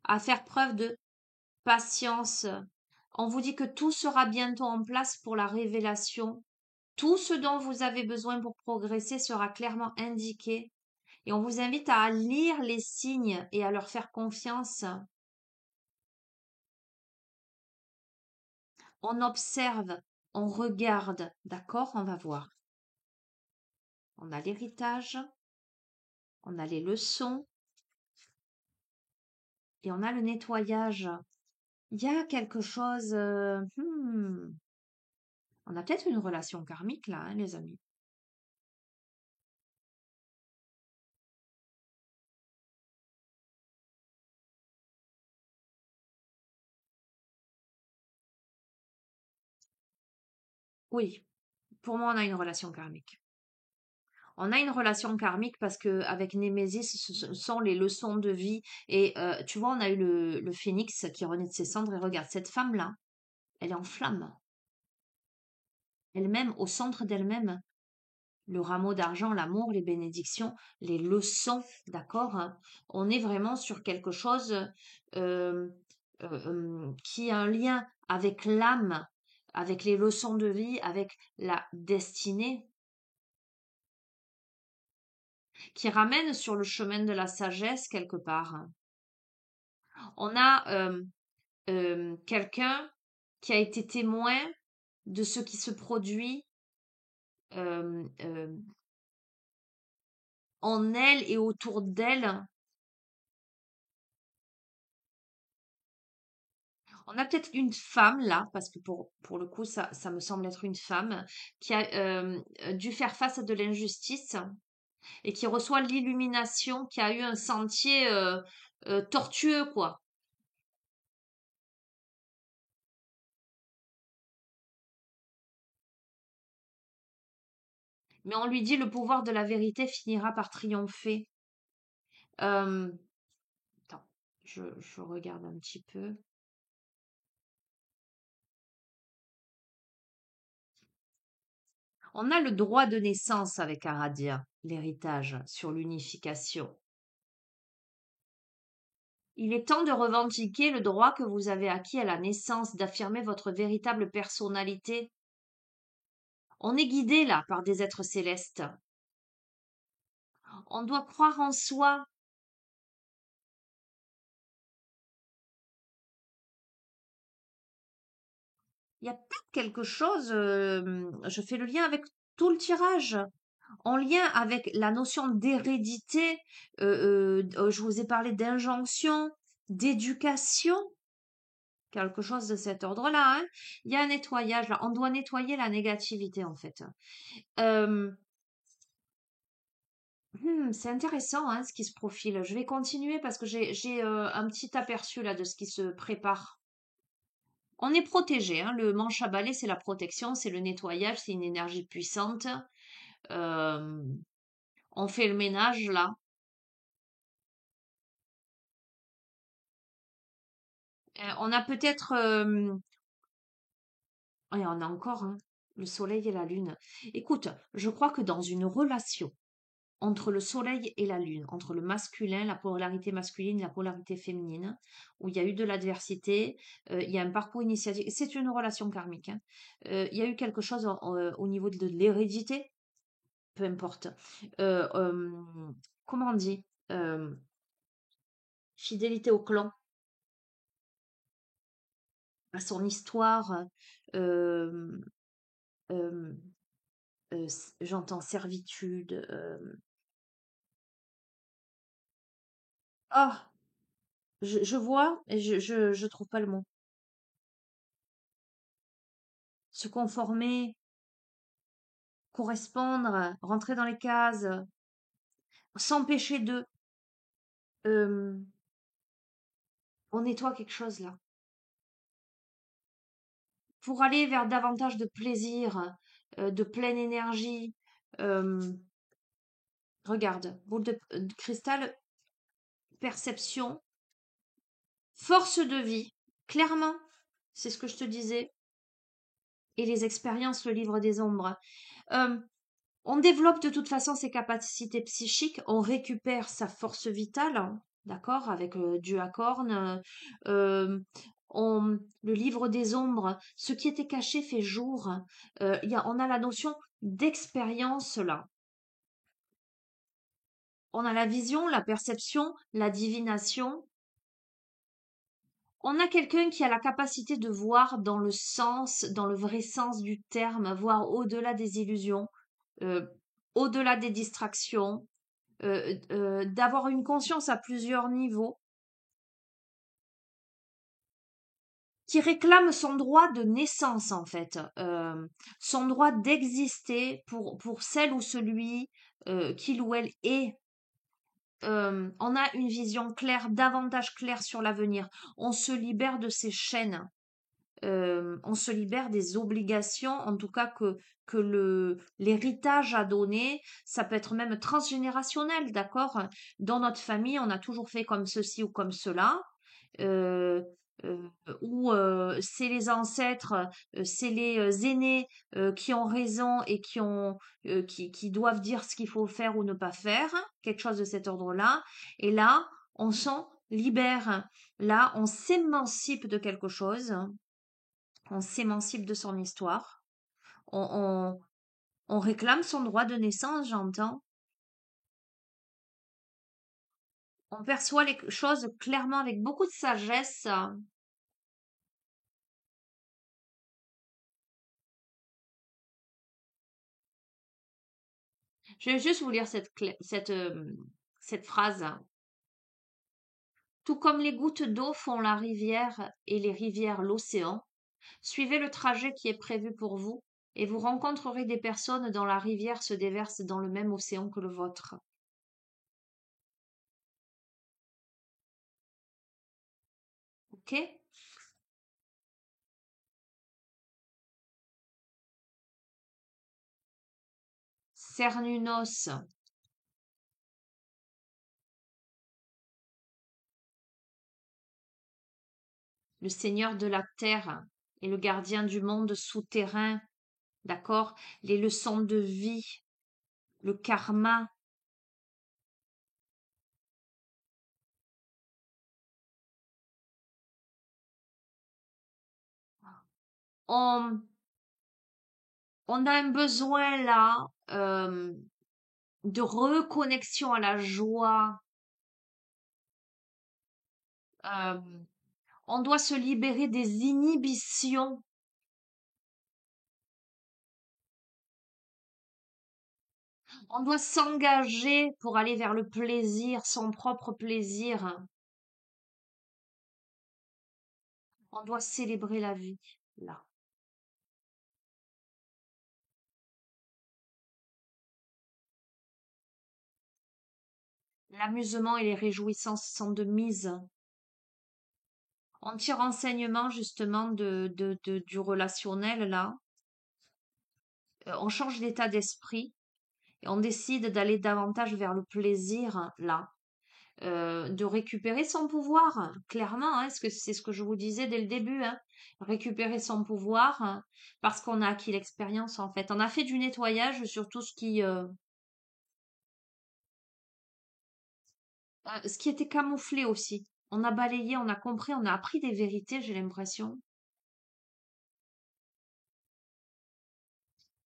à faire preuve de patience. On vous dit que tout sera bientôt en place pour la révélation. Tout ce dont vous avez besoin pour progresser sera clairement indiqué. Et on vous invite à lire les signes et à leur faire confiance. On observe, on regarde. D'accord? On va voir. On a l'héritage, on a les leçons et on a le nettoyage. Il y a quelque chose. On a peut-être une relation karmique là, hein, les amis. Oui, pour moi, on a une relation karmique. On a une relation karmique parce que avec Némésis, ce sont les leçons de vie. Et tu vois, on a eu le phénix qui renaît de ses cendres. Et regarde, cette femme-là, elle est en flamme. Elle-même, au centre d'elle-même, le rameau d'argent, l'amour, les bénédictions, les leçons, d'accord, hein. On est vraiment sur quelque chose euh, qui a un lien avec l'âme, avec les leçons de vie, avec la destinée, qui ramène sur le chemin de la sagesse quelque part. On a quelqu'un qui a été témoin de ce qui se produit euh, euh, en elle et autour d'elle. On a peut-être une femme là, parce que pour le coup, ça me semble être une femme, qui a dû faire face à de l'injustice et qui reçoit l'illumination, qui a eu un sentier tortueux, quoi. Mais on lui dit le pouvoir de la vérité finira par triompher. Euh, attends, je regarde un petit peu. On a le droit de naissance avec Aradia, l'héritage sur l'unification. Il est temps de revendiquer le droit que vous avez acquis à la naissance, d'affirmer votre véritable personnalité. On est guidé là par des êtres célestes. On doit croire en soi. Il y a peut-être quelque chose, je fais le lien avec tout le tirage, en lien avec la notion d'hérédité. Je vous ai parlé d'injonction, d'éducation, quelque chose de cet ordre-là, hein. Il y a un nettoyage là. On doit nettoyer la négativité en fait. Euh, c'est intéressant hein, ce qui se profile. Je vais continuer parce que j'ai un petit aperçu là de ce qui se prépare. On est protégé, hein. Le manche à balai, c'est la protection, c'est le nettoyage, c'est une énergie puissante. Euh, on fait le ménage là. On a peut-être, et on a encore hein, le soleil et la lune. Écoute, je crois que dans une relation entre le soleil et la lune, entre le masculin, la polarité masculine, la polarité féminine, où il y a eu de l'adversité, il y a un parcours initiatique, c'est une relation karmique, hein. Il y a eu quelque chose au niveau de l'hérédité, peu importe. Euh, euh, comment on dit? Euh, fidélité au clan, à son histoire. euh, euh, j'entends servitude. Ah, je vois, et je trouve pas le mot. Se conformer, correspondre, rentrer dans les cases, s'empêcher de. euh, on nettoie quelque chose là. Pour aller vers davantage de plaisir, de pleine énergie. euh, regarde, boule de cristal, perception, force de vie, clairement, c'est ce que je te disais, et les expériences, le livre des ombres. Euh, on développe de toute façon ses capacités psychiques, on récupère sa force vitale, hein, d'accord, avec Dieu à cornes. euh, le livre des ombres, ce qui était caché fait jour. On a la notion d'expérience là. On a la vision, la perception, la divination. On a quelqu'un qui a la capacité de voir dans le sens, dans le vrai sens du terme, voir au-delà des illusions, euh, au-delà des distractions, d'avoir une conscience à plusieurs niveaux, qui réclame son droit de naissance en fait, son droit d'exister pour celle ou celui qu'il ou elle est. On a une vision claire, davantage claire sur l'avenir. On se libère de ces chaînes. on se libère des obligations, en tout cas que l'héritage a donné. Ça peut être même transgénérationnel, d'accord? Dans notre famille, on a toujours fait comme ceci ou comme cela. euh, euh, ou c'est les ancêtres, c'est les aînés qui ont raison et qui doivent dire ce qu'il faut faire ou ne pas faire, quelque chose de cet ordre-là. Et là, on s'en libère. Là, on s'émancipe de quelque chose, on s'émancipe de son histoire, on, on, on réclame son droit de naissance, j'entends. On perçoit les choses clairement avec beaucoup de sagesse. Je vais juste vous lire cette phrase. Tout comme les gouttes d'eau font la rivière et les rivières l'océan, suivez le trajet qui est prévu pour vous et vous rencontrerez des personnes dont la rivière se déverse dans le même océan que le vôtre. Ok? Cernunnos, le seigneur de la terre et le gardien du monde souterrain, d'accord? Les leçons de vie, le karma. On, on a un besoin là de reconnexion à la joie. euh, on doit se libérer des inhibitions. On doit s'engager pour aller vers le plaisir, son propre plaisir. On doit célébrer la vie, là. L'amusement et les réjouissances sont de mise. On tire enseignement justement du relationnel, là. On change d'état d'esprit et on décide d'aller davantage vers le plaisir, là. De récupérer son pouvoir, clairement, hein, c'est ce que je vous disais dès le début, hein. Récupérer son pouvoir, hein, parce qu'on a acquis l'expérience, en fait. On a fait du nettoyage sur tout ce qui était camouflé aussi. On a balayé, on a compris, on a appris des vérités, j'ai l'impression.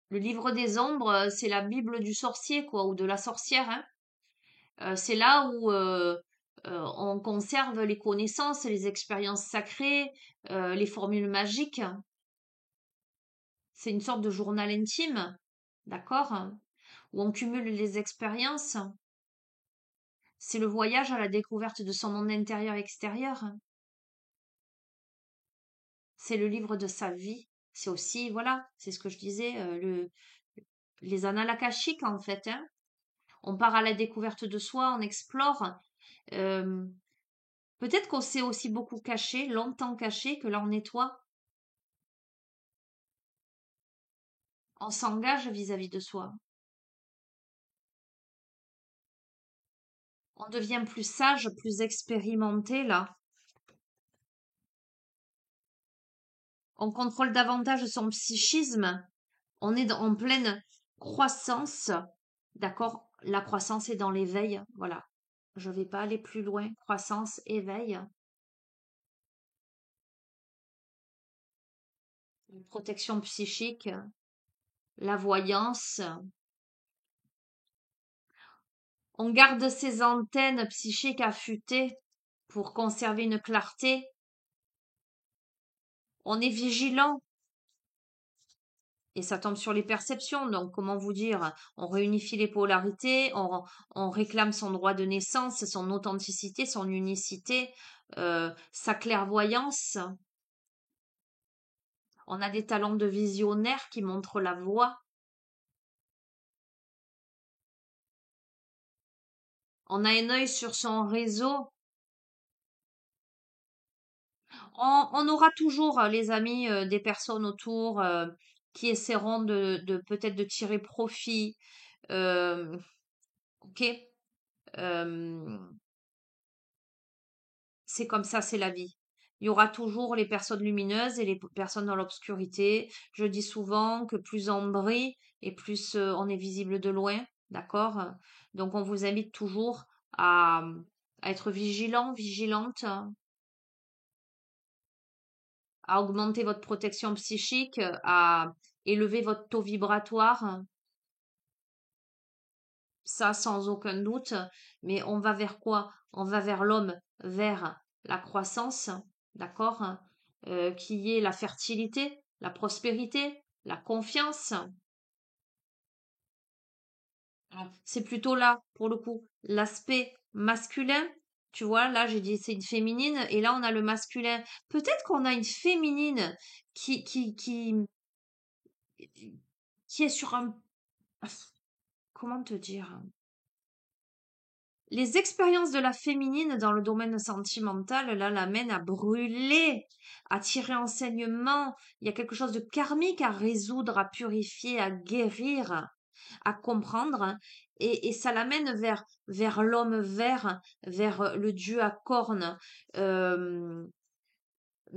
Le livre des ombres, c'est la Bible du sorcier, quoi, ou de la sorcière, hein. C'est là où on conserve les connaissances, les expériences sacrées, les formules magiques. C'est une sorte de journal intime, d'accord? Où on cumule les expériences. C'est le voyage à la découverte de son monde intérieur et extérieur. C'est le livre de sa vie. C'est aussi, voilà, c'est ce que je disais, les annales akashiques, en fait, hein. On part à la découverte de soi, on explore. Euh, Peut-être qu'on s'est aussi beaucoup caché, longtemps caché, que là on nettoie. On s'engage vis-à-vis de soi. On devient plus sage, plus expérimenté, là. On contrôle davantage son psychisme. On est en pleine croissance. D'accord? La croissance est dans l'éveil. Voilà. Je ne vais pas aller plus loin. Croissance, éveil, protection psychique, la voyance. On garde ses antennes psychiques affûtées pour conserver une clarté. On est vigilant. Et ça tombe sur les perceptions. Donc, comment vous dire? On réunifie les polarités, on réclame son droit de naissance, son authenticité, son unicité, sa clairvoyance. On a des talents de visionnaire qui montrent la voie. On a un œil sur son réseau. On aura toujours, les amis, des personnes autour qui essaieront de peut-être de tirer profit. euh, ok? Euh, c'est comme ça, c'est la vie. Il y aura toujours les personnes lumineuses et les personnes dans l'obscurité. Je dis souvent que plus on brille et plus on est visible de loin, d'accord? Donc on vous invite toujours à, à être vigilant, vigilante, à augmenter votre protection psychique, à élever votre taux vibratoire, ça sans aucun doute. Mais on va vers quoi? On va vers l'homme, vers la croissance, d'accord? Qui est la fertilité, la prospérité, la confiance. C'est plutôt là, pour le coup, l'aspect masculin. Tu vois, là, j'ai dit c'est une féminine, et là, on a le masculin. Peut-être qu'on a une féminine qui est sur un... Comment te dire? Les expériences de la féminine dans le domaine sentimental, là, l'amènent à brûler, à tirer enseignement. Il y a quelque chose de karmique à résoudre, à purifier, à guérir, à comprendre. Et ça l'amène vers l'homme vert, vers le dieu à cornes. Euh,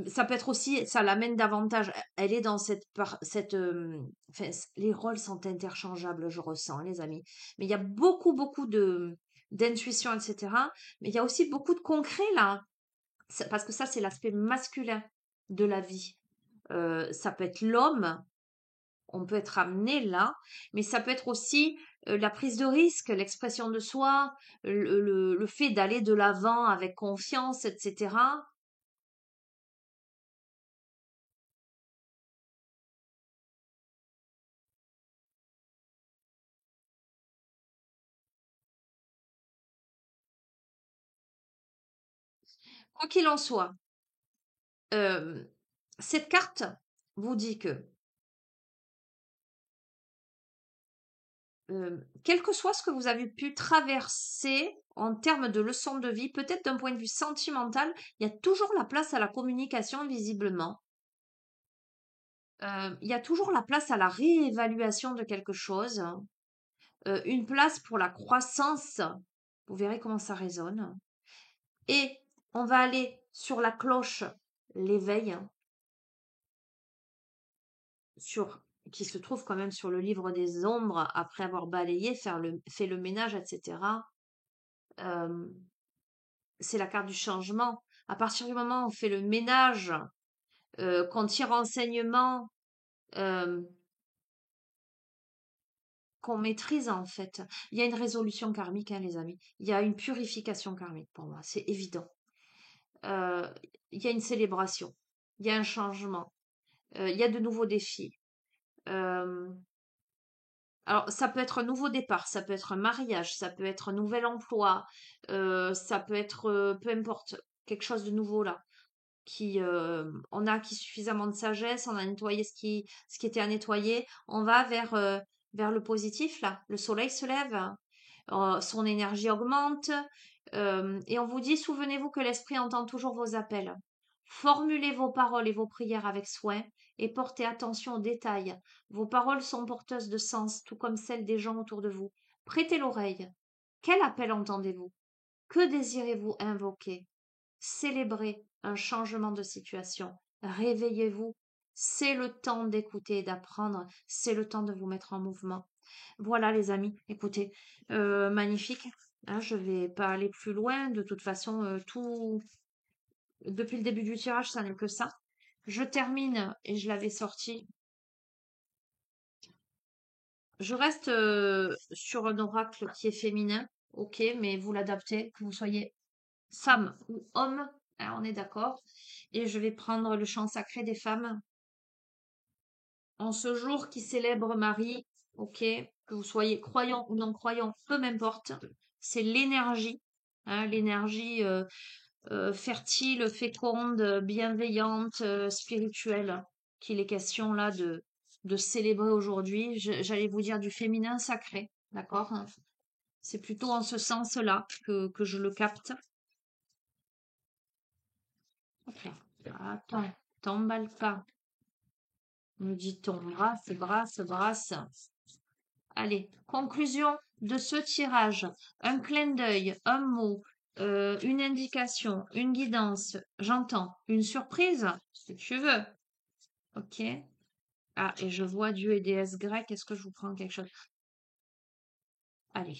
Ça peut être aussi, ça l'amène davantage. Elle est dans enfin, les rôles sont interchangeables, je ressens, les amis. Mais il y a beaucoup d'intuition, etc. Mais il y a aussi beaucoup de concret là. Parce que ça, c'est l'aspect masculin de la vie. Ça peut être l'homme, on peut être amené là, mais ça peut être aussi la prise de risque, l'expression de soi, le fait d'aller de l'avant avec confiance, etc. Quoi qu'il en soit, euh, cette carte vous dit que, quel que soit ce que vous avez pu traverser en termes de leçons de vie, peut-être d'un point de vue sentimental, il y a toujours la place à la communication, visiblement. Il y a toujours la place à la réévaluation de quelque chose, une place pour la croissance. Vous verrez comment ça résonne. Et on va aller sur la cloche, l'éveil, sur qui se trouve quand même sur le livre des ombres après avoir balayé, fait le ménage, etc. Euh, c'est la carte du changement. À partir du moment où on fait le ménage, qu'on tire enseignement, euh, qu'on maîtrise en fait, il y a une résolution karmique, hein, les amis. Il y a une purification karmique pour moi, c'est évident. Euh, il y a une célébration, il y a un changement, il y a de nouveaux défis. Euh, Alors, ça peut être un nouveau départ, ça peut être un mariage, ça peut être un nouvel emploi, ça peut être, peu importe, quelque chose de nouveau là. On a acquis suffisamment de sagesse, on a nettoyé ce qui était à nettoyer, on va vers le positif là. Le soleil se lève, son énergie augmente, et on vous dit, souvenez-vous que l'esprit entend toujours vos appels. Formulez vos paroles et vos prières avec soin et portez attention aux détails. Vos paroles sont porteuses de sens, tout comme celles des gens autour de vous. Prêtez l'oreille. Quel appel entendez-vous? Que désirez-vous invoquer? Célébrez un changement de situation. Réveillez-vous. C'est le temps d'écouter et d'apprendre. C'est le temps de vous mettre en mouvement. Voilà les amis, écoutez, magnifique. Hein, je vais pas aller plus loin. De toute façon, tout depuis le début du tirage, ça n'est que ça. Je termine et je l'avais sorti. Je reste sur un oracle qui est féminin, ok, mais vous l'adaptez, que vous soyez femme ou homme, hein, on est d'accord. Et je vais prendre le chant sacré des femmes en ce jour qui célèbre Marie, ok, que vous soyez croyant ou non croyant, peu m'importe. C'est l'énergie, hein, l'énergie fertile, féconde, bienveillante, spirituelle qu'il est question là de célébrer aujourd'hui. J'allais vous dire du féminin sacré, d'accord? C'est plutôt en ce sens-là que je le capte. Ok. Attends, t'emballe pas. Me dit-on. Brasse, brasse, brasse. Allez, conclusion de ce tirage. Un clin d'œil, un mot, une indication, une guidance. J'entends. Une surprise, si tu veux. Ok. Ah, et je vois Dieu et déesse grecque. Est-ce que je vous prends quelque chose? Allez.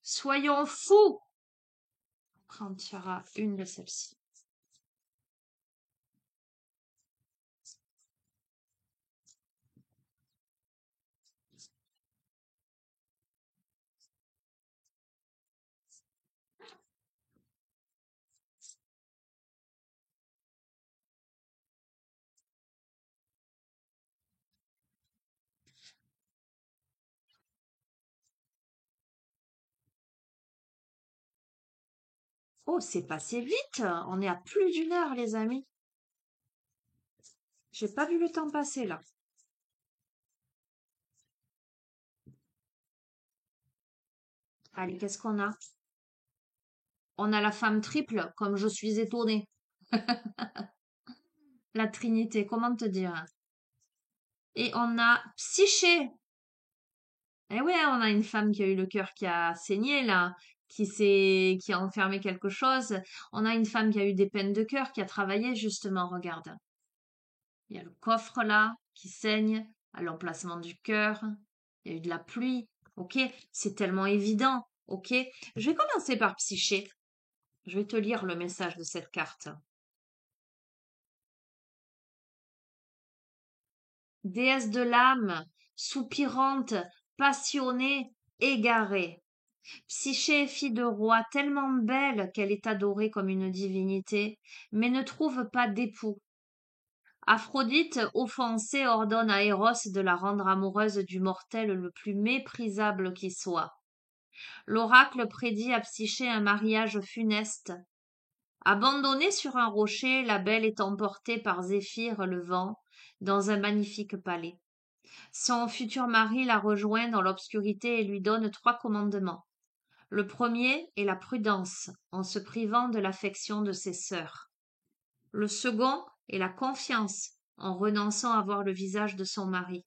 Soyons fous. On en tirera une de celles-ci. Oh, c'est passé vite. On est à plus d'une heure, les amis. J'ai pas vu le temps passer là. Allez, qu'est-ce qu'on a? On a la femme triple, comme je suis étonnée. La Trinité, comment te dire? Et on a Psyché. Eh ouais, on a une femme qui a eu le cœur qui a saigné là, qui a enfermé quelque chose. On a une femme qui a eu des peines de cœur, qui a travaillé justement, regarde. Il y a le coffre là, qui saigne, à l'emplacement du cœur. Il y a eu de la pluie. Ok, c'est tellement évident. Ok, je vais commencer par Psyché. Je vais te lire le message de cette carte. Déesse de l'âme, soupirante, passionnée, égarée. Psyché est fille de roi, tellement belle qu'elle est adorée comme une divinité, mais ne trouve pas d'époux. Aphrodite, offensée, ordonne à Eros de la rendre amoureuse du mortel le plus méprisable qui soit. L'oracle prédit à Psyché un mariage funeste. Abandonnée sur un rocher, la belle est emportée par Zéphyr le vent dans un magnifique palais. Son futur mari la rejoint dans l'obscurité et lui donne 3 commandements. Le premier est la prudence, en se privant de l'affection de ses sœurs. Le second est la confiance, en renonçant à voir le visage de son mari.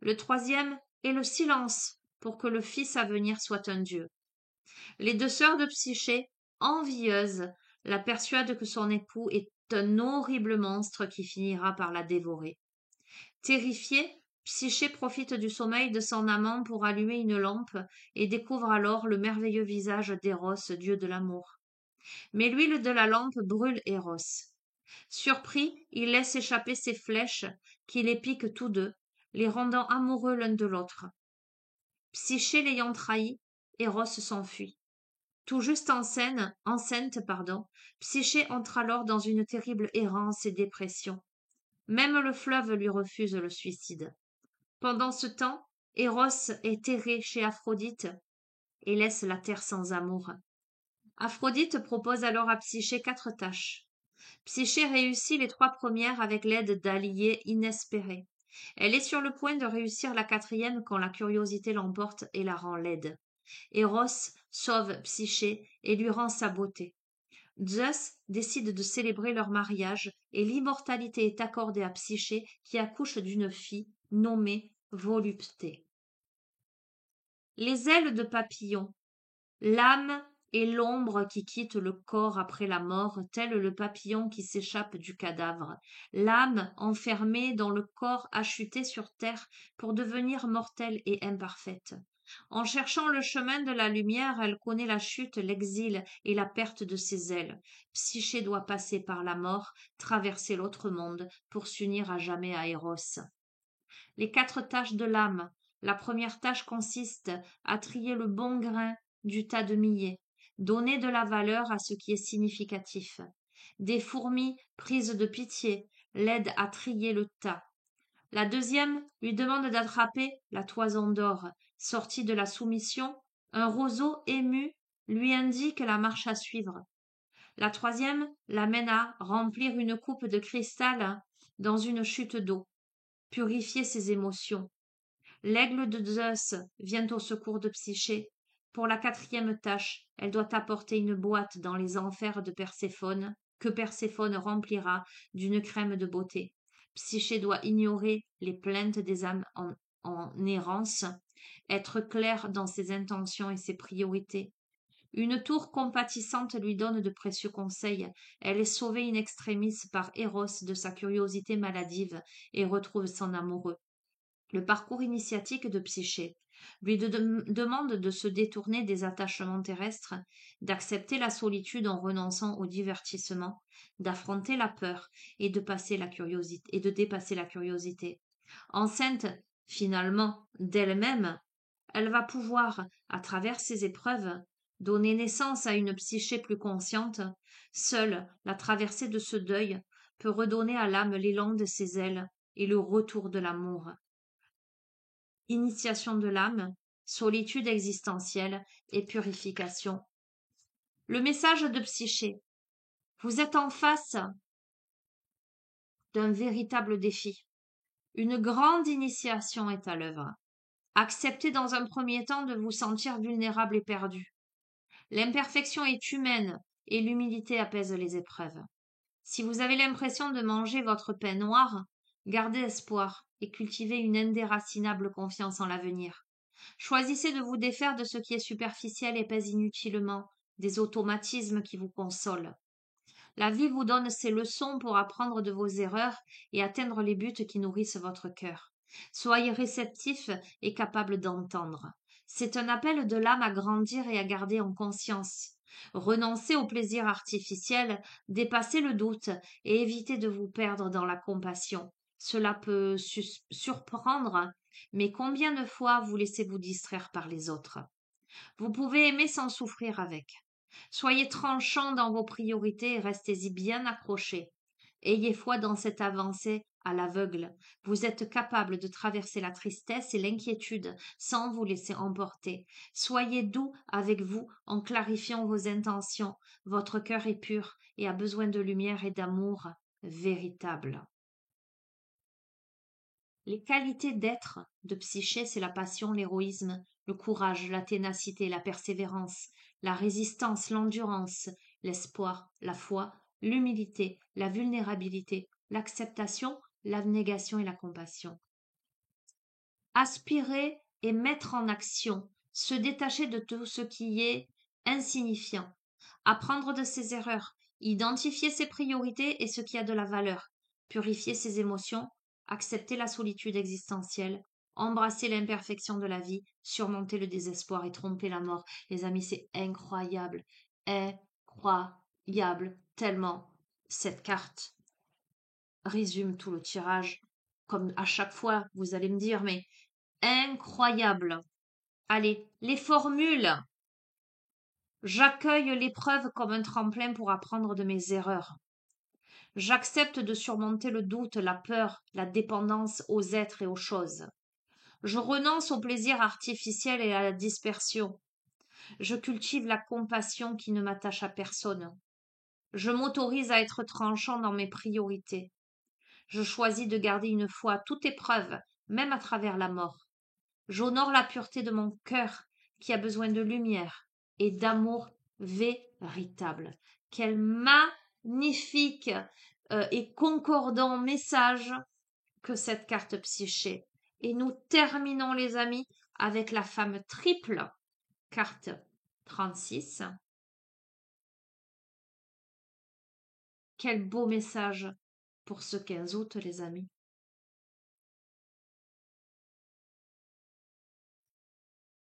Le troisième est le silence, pour que le fils à venir soit un dieu. Les 2 sœurs de Psyché, envieuses, la persuadent que son époux est un horrible monstre qui finira par la dévorer. Terrifiée, Psyché profite du sommeil de son amant pour allumer une lampe et découvre alors le merveilleux visage d'Eros, dieu de l'amour. Mais l'huile de la lampe brûle Eros. Surpris, il laisse échapper ses flèches qui les piquent tous deux, les rendant amoureux l'un de l'autre. Psyché l'ayant trahi, Eros s'enfuit. Tout juste enceinte, Psyché entre alors dans une terrible errance et dépression. Même le fleuve lui refuse le suicide. Pendant ce temps, Eros est terré chez Aphrodite et laisse la terre sans amour. Aphrodite propose alors à Psyché 4 tâches. Psyché réussit les 3 premières avec l'aide d'alliés inespérés. Elle est sur le point de réussir la 4e quand la curiosité l'emporte et la rend laide. Eros sauve Psyché et lui rend sa beauté. Zeus décide de célébrer leur mariage et l'immortalité est accordée à Psyché qui accouche d'une fille nommée Volupté. Les ailes de papillon. L'âme est l'ombre qui quitte le corps après la mort, tel le papillon qui s'échappe du cadavre. L'âme enfermée dans le corps a chuté sur terre pour devenir mortelle et imparfaite. En cherchant le chemin de la lumière, elle connaît la chute, l'exil et la perte de ses ailes. Psyché doit passer par la mort, traverser l'autre monde pour s'unir à jamais à Eros. Les 4 tâches de l'âme. La première tâche consiste à trier le bon grain du tas de millet, donner de la valeur à ce qui est significatif. Des fourmis, prises de pitié, l'aident à trier le tas. La deuxième lui demande d'attraper la toison d'or. Sortie de la soumission, un roseau ému lui indique la marche à suivre. La troisième l'amène à remplir une coupe de cristal dans une chute d'eau, purifier ses émotions. L'aigle de Zeus vient au secours de Psyché. Pour la 4e tâche, elle doit apporter une boîte dans les enfers de Perséphone que Perséphone remplira d'une crème de beauté. Psyché doit ignorer les plaintes des âmes en errance, être claire dans ses intentions et ses priorités. Une tour compatissante lui donne de précieux conseils. Elle est sauvée in extremis par Eros de sa curiosité maladive et retrouve son amoureux. Le parcours initiatique de Psyché lui demande de se détourner des attachements terrestres, d'accepter la solitude en renonçant au divertissement, d'affronter la peur et de dépasser la curiosité. Enceinte, finalement, d'elle-même, elle va pouvoir, à travers ces épreuves, donner naissance à une psyché plus consciente. Seule la traversée de ce deuil peut redonner à l'âme l'élan de ses ailes et le retour de l'amour. Initiation de l'âme, solitude existentielle et purification. Le message de Psyché. Vous êtes en face d'un véritable défi. Une grande initiation est à l'œuvre. Acceptez dans un premier temps de vous sentir vulnérable et perdu. L'imperfection est humaine et l'humilité apaise les épreuves. Si vous avez l'impression de manger votre pain noir, gardez espoir et cultivez une indéracinable confiance en l'avenir. Choisissez de vous défaire de ce qui est superficiel et pèse inutilement, des automatismes qui vous consolent. La vie vous donne ses leçons pour apprendre de vos erreurs et atteindre les buts qui nourrissent votre cœur. Soyez réceptif et capable d'entendre. C'est un appel de l'âme à grandir et à garder en conscience. Renoncez au plaisir artificiel, dépassez le doute et évitez de vous perdre dans la compassion. Cela peut surprendre, mais combien de fois vous laissez-vous distraire par les autres? Vous pouvez aimer sans souffrir avec. Soyez tranchant dans vos priorités et restez-y bien accrochés. Ayez foi dans cette avancée à l'aveugle. Vous êtes capable de traverser la tristesse et l'inquiétude sans vous laisser emporter. Soyez doux avec vous en clarifiant vos intentions. Votre cœur est pur et a besoin de lumière et d'amour véritable. Les qualités d'être de Psyché, c'est la passion, l'héroïsme, le courage, la ténacité, la persévérance, la résistance, l'endurance, l'espoir, la foi, l'humilité, la vulnérabilité, l'acceptation, l'abnégation et la compassion. Aspirer et mettre en action, se détacher de tout ce qui est insignifiant, apprendre de ses erreurs, identifier ses priorités et ce qui a de la valeur, purifier ses émotions, accepter la solitude existentielle, embrasser l'imperfection de la vie, surmonter le désespoir et tromper la mort. Les amis, c'est incroyable, incroyable, tellement cette carte résume tout le tirage. Comme à chaque fois, vous allez me dire, mais incroyable. Allez, les formules. J'accueille l'épreuve comme un tremplin pour apprendre de mes erreurs. J'accepte de surmonter le doute, la peur, la dépendance aux êtres et aux choses. Je renonce au plaisir artificiel et à la dispersion. Je cultive la compassion qui ne m'attache à personne. Je m'autorise à être tranchant dans mes priorités. Je choisis de garder une foi à toute épreuve, même à travers la mort. J'honore la pureté de mon cœur qui a besoin de lumière et d'amour véritable. Quel magnifique et concordant message que cette carte Psyché. Et nous terminons, les amis, avec la femme triple, carte 36. Quel beau message pour ce 15 août, les amis.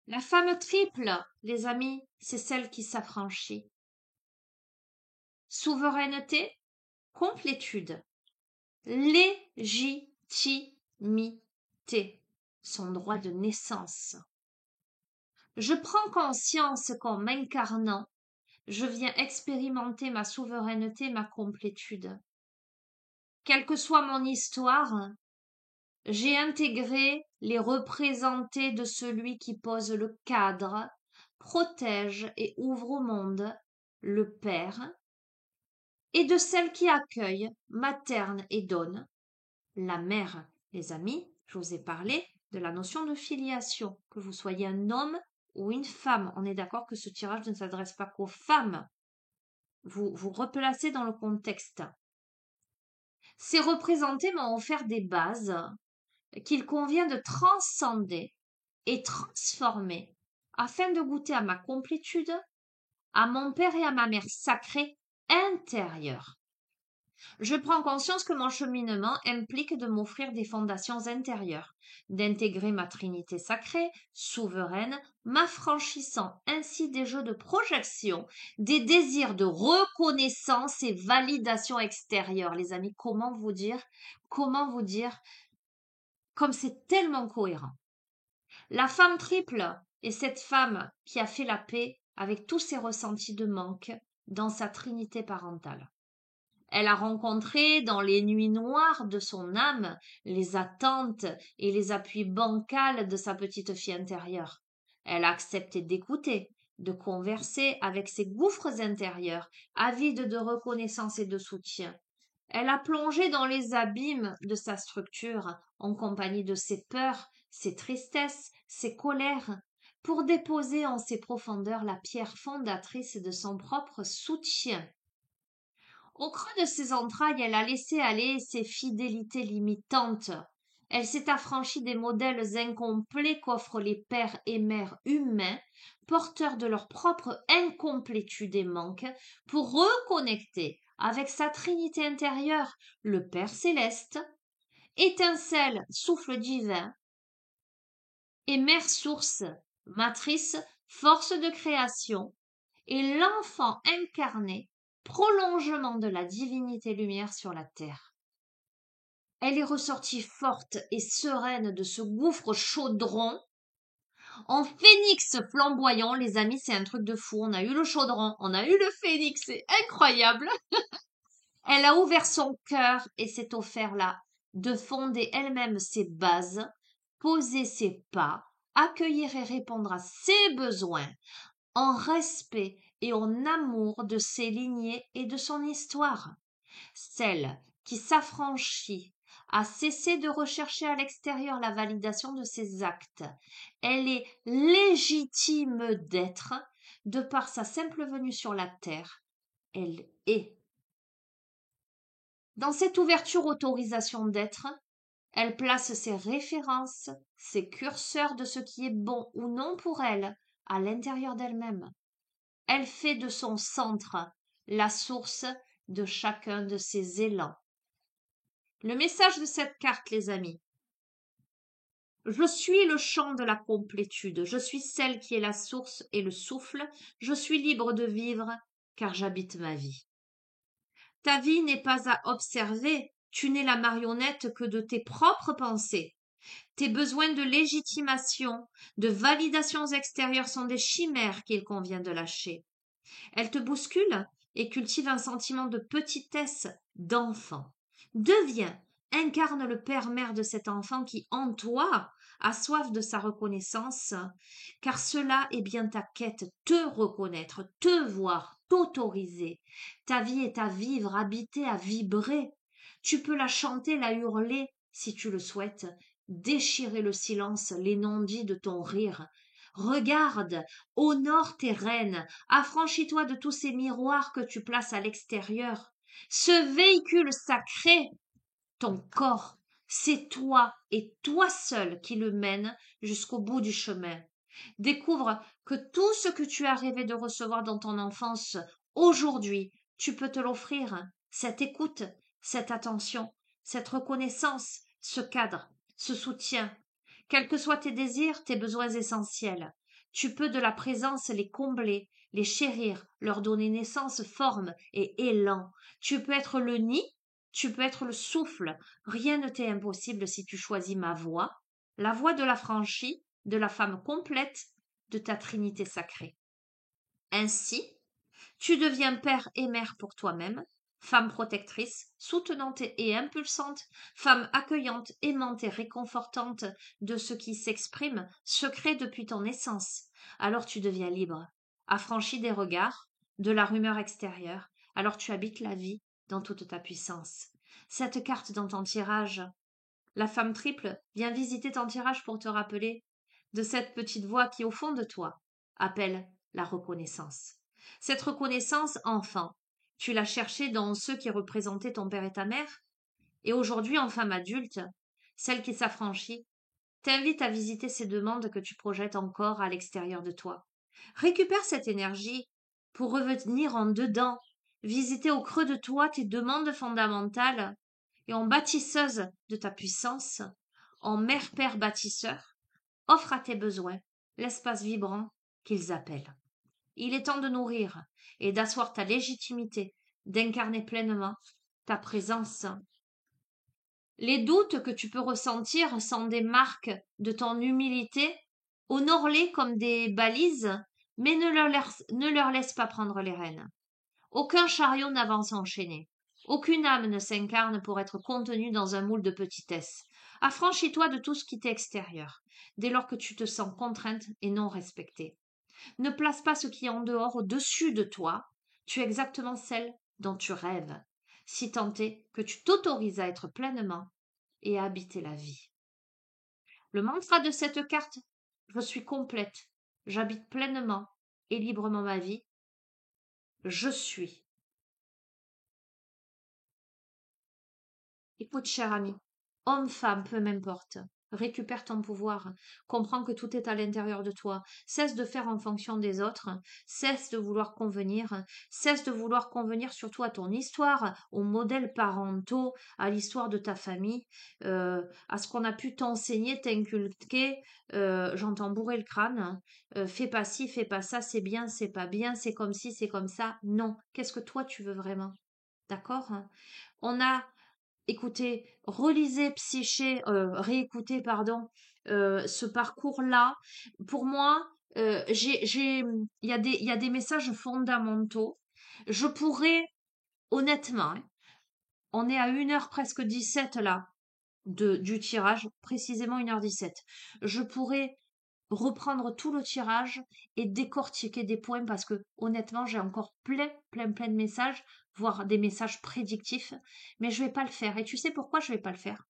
La femme triple, les amis, c'est celle qui s'affranchit. Souveraineté, complétude, légitimité, son droit de naissance. Je prends conscience qu'en m'incarnant, je viens expérimenter ma souveraineté, ma complétude. Quelle que soit mon histoire, j'ai intégré les représentés de celui qui pose le cadre, protège et ouvre au monde, le Père, et de celle qui accueille, materne et donne, la mère. Les amis, je vous ai parlé de la notion de filiation, que vous soyez un homme ou une femme. On est d'accord que ce tirage ne s'adresse pas qu'aux femmes. vous replacez dans le contexte. Ces représentés m'ont offert des bases qu'il convient de transcender et transformer afin de goûter à ma complétude, à mon père et à ma mère sacrée intérieure. Je prends conscience que mon cheminement implique de m'offrir des fondations intérieures, d'intégrer ma Trinité sacrée, souveraine, m'affranchissant ainsi des jeux de projection, des désirs de reconnaissance et validation extérieure. Les amis, comment vous dire, comme c'est tellement cohérent. La femme triple est cette femme qui a fait la paix avec tous ses ressentis de manque dans sa Trinité parentale. Elle a rencontré dans les nuits noires de son âme les attentes et les appuis bancals de sa petite fille intérieure. Elle a accepté d'écouter, de converser avec ses gouffres intérieurs, avides de reconnaissance et de soutien. Elle a plongé dans les abîmes de sa structure, en compagnie de ses peurs, ses tristesses, ses colères, pour déposer en ses profondeurs la pierre fondatrice de son propre soutien. Au creux de ses entrailles, elle a laissé aller ses fidélités limitantes. Elle s'est affranchie des modèles incomplets qu'offrent les pères et mères humains, porteurs de leur propre incomplétude et manque, pour reconnecter avec sa trinité intérieure, le Père céleste, étincelle, souffle divin, et mère source, matrice, force de création, et l'enfant incarné, prolongement de la divinité lumière sur la terre. Elle est ressortie forte et sereine de ce gouffre chaudron. En phénix flamboyant, les amis, c'est un truc de fou. On a eu le chaudron, on a eu le phénix, c'est incroyable. Elle a ouvert son cœur et s'est offert là de fonder elle-même ses bases, poser ses pas, accueillir et répondre à ses besoins, en respect et en amour de ses lignées et de son histoire. Celle qui s'affranchit a cessé de rechercher à l'extérieur la validation de ses actes. Elle est légitime d'être, de par sa simple venue sur la terre. Elle est. Dans cette ouverture-autorisation d'être, elle place ses références, ses curseurs de ce qui est bon ou non pour elle, à l'intérieur d'elle-même. Elle fait de son centre la source de chacun de ses élans. Le message de cette carte, les amis. Je suis le champ de la complétude. Je suis celle qui est la source et le souffle. Je suis libre de vivre car j'habite ma vie. Ta vie n'est pas à observer. Tu n'es la marionnette que de tes propres pensées. Tes besoins de légitimation, de validations extérieures sont des chimères qu'il convient de lâcher. Elle te bouscule et cultive un sentiment de petitesse, d'enfant. Deviens, incarne le père-mère de cet enfant qui, en toi, a soif de sa reconnaissance, car cela est bien ta quête, te reconnaître, te voir, t'autoriser. Ta vie est à vivre, habiter, à vibrer. Tu peux la chanter, la hurler, si tu le souhaites, déchirer le silence, les non-dits de ton rire. Regarde, honore tes reines, affranchis-toi de tous ces miroirs que tu places à l'extérieur. Ce véhicule sacré, ton corps, c'est toi et toi seul qui le mène jusqu'au bout du chemin. Découvre que tout ce que tu as rêvé de recevoir dans ton enfance, aujourd'hui, tu peux te l'offrir. Cette écoute, cette attention, cette reconnaissance, ce cadre, ce soutien. Quels que soient tes désirs, tes besoins essentiels, tu peux de la présence les combler, les chérir, leur donner naissance, forme et élan. Tu peux être le nid, tu peux être le souffle. Rien ne t'est impossible si tu choisis ma voie, la voie de l'affranchie, de la femme complète, de ta Trinité sacrée. Ainsi, tu deviens père et mère pour toi-même, femme protectrice, soutenante et impulsante, femme accueillante, aimante et réconfortante de ce qui s'exprime, secret depuis ton naissance. Alors tu deviens libre, affranchi des regards, de la rumeur extérieure, alors tu habites la vie dans toute ta puissance. Cette carte dans ton tirage, la femme triple, vient visiter ton tirage pour te rappeler de cette petite voix qui, au fond de toi, appelle la reconnaissance. Cette reconnaissance, enfant, Tu l'as cherché dans ceux qui représentaient ton père et ta mère. Et aujourd'hui, en femme adulte, celle qui s'affranchit, t'invite à visiter ces demandes que tu projettes encore à l'extérieur de toi. Récupère cette énergie pour revenir en dedans, visiter au creux de toi tes demandes fondamentales et en bâtisseuse de ta puissance, en mère-père bâtisseur, offre à tes besoins l'espace vibrant qu'ils appellent. Il est temps de nourrir et d'asseoir ta légitimité, d'incarner pleinement ta présence. Les doutes que tu peux ressentir sont des marques de ton humilité. Honore-les comme des balises, mais ne leur laisse pas prendre les rênes. Aucun chariot n'avance enchaîné. Aucune âme ne s'incarne pour être contenue dans un moule de petitesse. Affranchis-toi de tout ce qui t'est extérieur, dès lors que tu te sens contrainte et non respectée. Ne place pas ce qui est en dehors au-dessus de toi. Tu es exactement celle dont tu rêves, si tant est que tu t'autorises à être pleinement et à habiter la vie. Le mantra de cette carte, je suis complète, j'habite pleinement et librement ma vie, je suis. Écoute, cher ami, homme, femme, peu m'importe. Récupère ton pouvoir. Comprends que tout est à l'intérieur de toi. Cesse de faire en fonction des autres. Cesse de vouloir convenir. Cesse de vouloir convenir surtout à ton histoire, aux modèles parentaux, à l'histoire de ta famille, à ce qu'on a pu t'enseigner, t'inculquer. J'entends bourrer le crâne. Fais pas ci, fais pas ça, c'est bien, c'est pas bien, c'est comme ci, c'est comme ça. Non. Qu'est-ce que toi tu veux vraiment? D'accord? On a écoutez, relisez Psyché, réécoutez, pardon, ce parcours-là. Pour moi, il y a des messages fondamentaux. Je pourrais, honnêtement, hein, on est à 1h presque 17 là, du tirage, précisément 1h17. Je pourrais reprendre tout le tirage et décortiquer des points parce que honnêtement, j'ai encore plein de messages, voire des messages prédictifs, mais je vais pas le faire. Et tu sais pourquoi je vais pas le faire?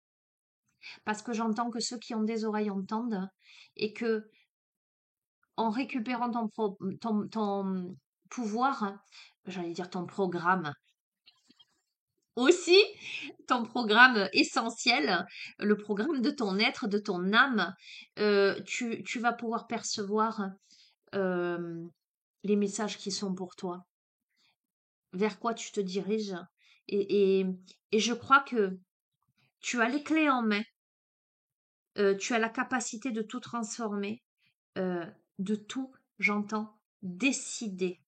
Parce que j'entends que ceux qui ont des oreilles entendent et que en récupérant ton pouvoir, j'allais dire ton programme, aussi ton programme essentiel, le programme de ton être, de ton âme, tu vas pouvoir percevoir euh, les messages qui sont pour toi, vers quoi tu te diriges. Et, et, et je crois que tu as les clés en main, tu as la capacité de tout transformer, euh, de tout, j'entends, décider.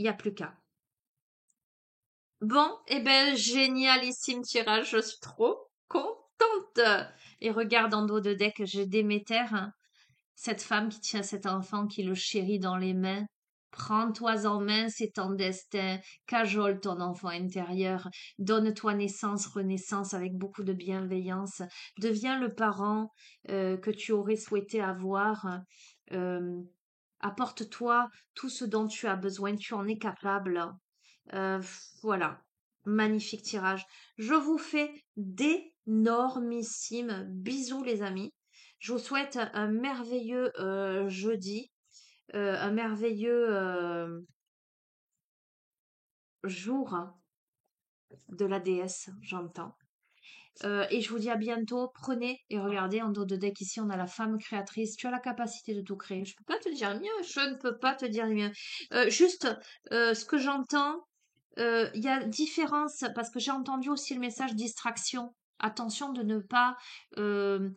Il n'y a plus qu'à. Bon, eh ben, génialissime tirage, je suis trop contente. Et regarde en dos de deck, j'ai Déméter, hein, cette femme qui tient cet enfant, qui le chérit dans les mains. Prends-toi en main, c'est ton destin. Cajole ton enfant intérieur. Donne-toi naissance, renaissance avec beaucoup de bienveillance. Deviens le parent que tu aurais souhaité avoir. Euh, Apporte-toi tout ce dont tu as besoin. Tu en es capable. Euh, voilà. Magnifique tirage. Je vous fais d'énormissimes bisous, les amis. Je vous souhaite un merveilleux jeudi, un merveilleux jour de la déesse, j'entends. Et je vous dis à bientôt. Prenez et regardez en dos de deck ici, on a la femme créatrice. Tu as la capacité de tout créer. Je peux pas te dire mieux. Je ne peux pas te dire mieux. Juste ce que j'entends, il y a différence parce que j'ai entendu aussi le message distraction. Attention de ne pas euh,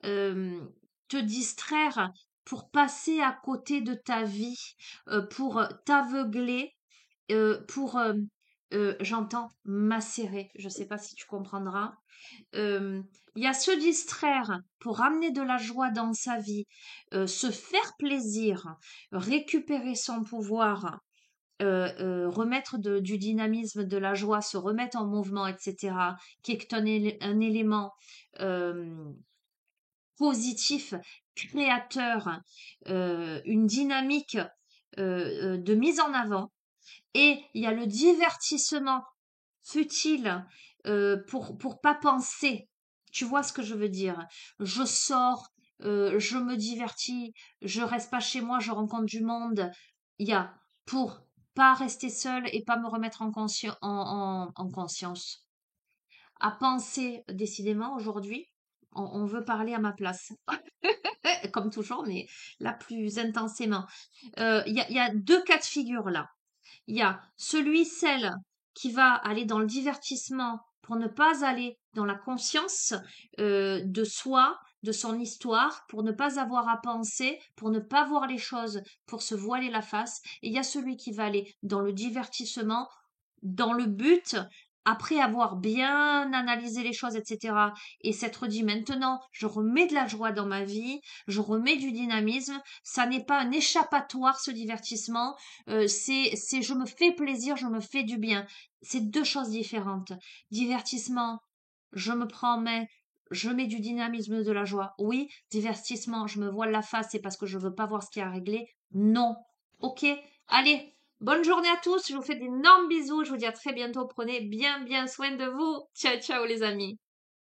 euh, te distraire pour passer à côté de ta vie, pour t'aveugler, pour, j'entends macérer. Je ne sais pas si tu comprendras. Il y a se distraire pour amener de la joie dans sa vie, se faire plaisir, récupérer son pouvoir, remettre du dynamisme, de la joie, se remettre en mouvement, etc., qui est un élément positif, créateur, une dynamique de mise en avant. Et il y a le divertissement futile pour pas penser. Tu vois ce que je veux dire? Je sors, je me divertis, je reste pas chez moi, je rencontre du monde. Il y a pour pas rester seule et pas me remettre en conscience. À penser, décidément, aujourd'hui, on veut parler à ma place. Comme toujours, mais là plus intensément. Il y a deux cas de figure là. Il y a celle qui va aller dans le divertissement pour ne pas aller dans la conscience de soi, de son histoire, pour ne pas avoir à penser, pour ne pas voir les choses, pour se voiler la face. Et il y a celui qui va aller dans le divertissement, dans le but, après avoir bien analysé les choses, etc., et s'être dit maintenant, je remets de la joie dans ma vie, je remets du dynamisme, ça n'est pas un échappatoire ce divertissement, c'est je me fais plaisir, je me fais du bien. C'est deux choses différentes. Divertissement, je me prends en main, je mets du dynamisme, de la joie. Oui, divertissement, je me voile la face, c'est parce que je veux pas voir ce qui a réglé. Non. Ok, allez, bonne journée à tous, je vous fais d'énormes bisous, je vous dis à très bientôt, prenez bien bien soin de vous. Ciao ciao les amis.